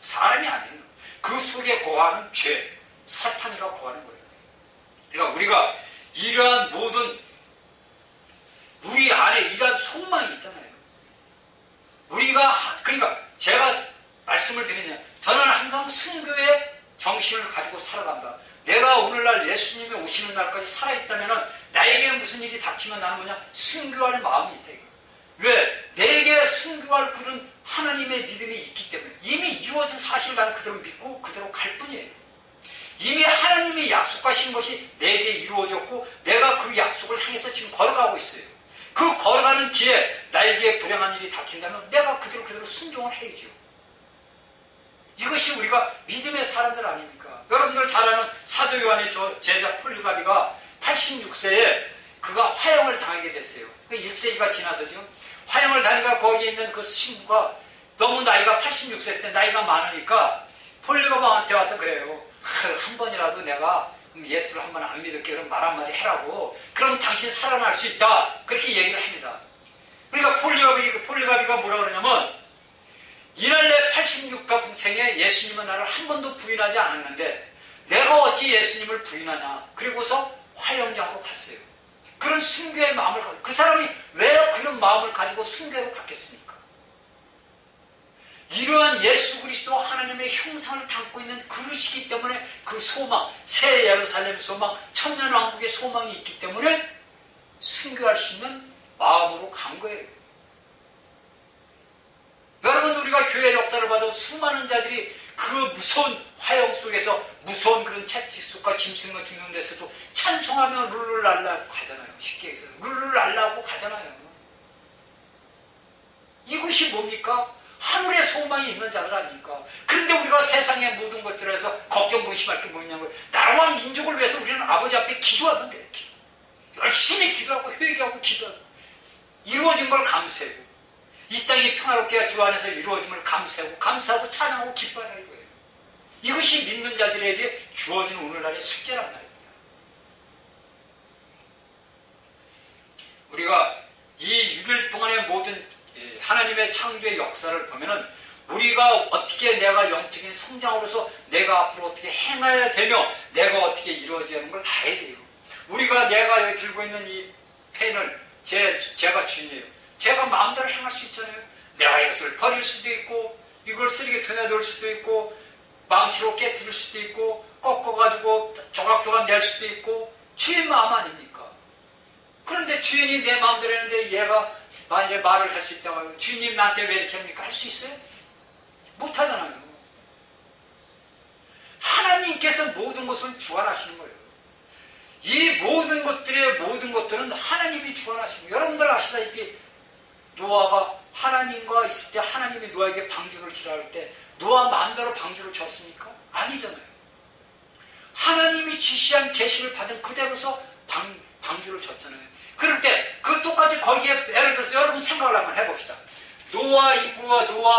사람이 아니에요. 그 속에 거하는 죄, 사탄이라고 거하는 거예요. 그러니까 우리가 이러한 모든, 우리 안에 이러한 소망이 있잖아요. 그러니까 제가 말씀을 드리냐, 저는 항상 순교의 정신을 가지고 살아간다. 내가 오늘날 예수님이 오시는 날까지 살아있다면 나에게 무슨 일이 닥치면 나는 뭐냐, 순교할 마음이 있다. 왜? 내게 순교할 그런 하나님의 믿음이 있기 때문에, 이미 이루어진 사실을 나는 그대로 믿고 그대로 갈 뿐이에요. 이미 하나님이 약속하신 것이 내게 이루어졌고 내가 그 약속을 향해서 지금 걸어가고 있어요. 그 걸어가는 길에 나에게 불행한 일이 닥친다면 내가 그대로 순종을 해야죠. 이것이 우리가 믿음의 사람들 아닙니까? 여러분들 잘 아는 사도 요한의 제자 폴리가비가 86세에 그가 화형을 당하게 됐어요. 그 1세기가 지나서 지금 화형을 당하니까 거기에 있는 그 신부가 너무 나이가 86세 때 나이가 많으니까 폴리가바한테 와서 그래요. 한 번이라도 내가 예수를 한 번 안 믿을게, 그럼 말 한마디 해라고. 그럼 당신 살아날 수 있다. 그렇게 얘기를 합니다. 그러니까 폴리가비가 뭐라 그러냐면, 이날 내 86가 생에 예수님은 나를 한 번도 부인하지 않았는데 내가 어찌 예수님을 부인하냐. 그리고서 화형장으로 갔어요. 그런 순교의 마음을 가지고, 그 사람이 왜 그런 마음을 가지고 순교로 갔겠습니까? 이러한 예수 그리스도 하나님의 형상을 담고 있는 그릇이기 때문에 그 소망, 새 예루살렘 소망, 천년왕국의 소망이 있기 때문에 순교할 수 있는 마음으로 간 거예요. 여러분, 우리가 교회 역사를 봐도 수많은 자들이 그 무서운 화형 속에서 무서운 그런 채찍 속과 짐승을 죽는 데서도 찬송하며 룰루랄라 가잖아요. 쉽게 얘기해서 룰루랄라 하고 가잖아요. 이것이 뭡니까? 하늘의 소망이 있는 자들 아닙니까? 그런데 우리가 세상의 모든 것들에서 걱정 근심할 게 뭐냐면, 나라와 민족을 위해서 우리는 아버지 앞에 기도하면 돼요. 열심히 기도하고 회개하고 기도하고 이루어진 걸 감사하고 이 땅이 평화롭게 주 안에서 이루어짐을 감사하고 찬양하고 기뻐하라 이거예요. 이것이 믿는 자들에게 주어진 오늘날의 숙제란 말입니다. 우리가 이 6일 동안의 모든 하나님의 창조의 역사를 보면은 우리가 어떻게 내가 영적인 성장으로서 내가 앞으로 어떻게 행해야 되며 내가 어떻게 이루어져야 하는 걸 봐야 돼요. 내가 여기 들고 있는 이 펜을 제가 주인이에요. 제가 마음대로 행할 수 있잖아요. 내가 이것을 버릴 수도 있고 이걸 쓰레기통에 넣을 수도 있고 망치로 깨뜨릴 수도 있고 꺾어가지고 조각조각 낼 수도 있고 주인 마음 아닙니까? 그런데 주인이 내 마음대로 했는데 얘가 만일에 말을 할 수 있다고 하면 주인님 나한테 왜 이렇게 합니까? 할 수 있어요? 못하잖아요. 하나님께서 모든 것을 주관하시는 거예요. 이 모든 것들은 하나님이 주관하시는 거예요. 여러분들 아시다시피 노아가 하나님과 있을 때 하나님이 노아에게 방주를 치라 할 때 노아 마음대로 방주를 쳤습니까? 아니잖아요. 하나님이 지시한 계시를 받은 그대로서 방주를 쳤잖아요. 그럴 때 그 똑같이 거기에 예를 들어서 여러분 생각을 한번 해봅시다. 노아 이브와 노아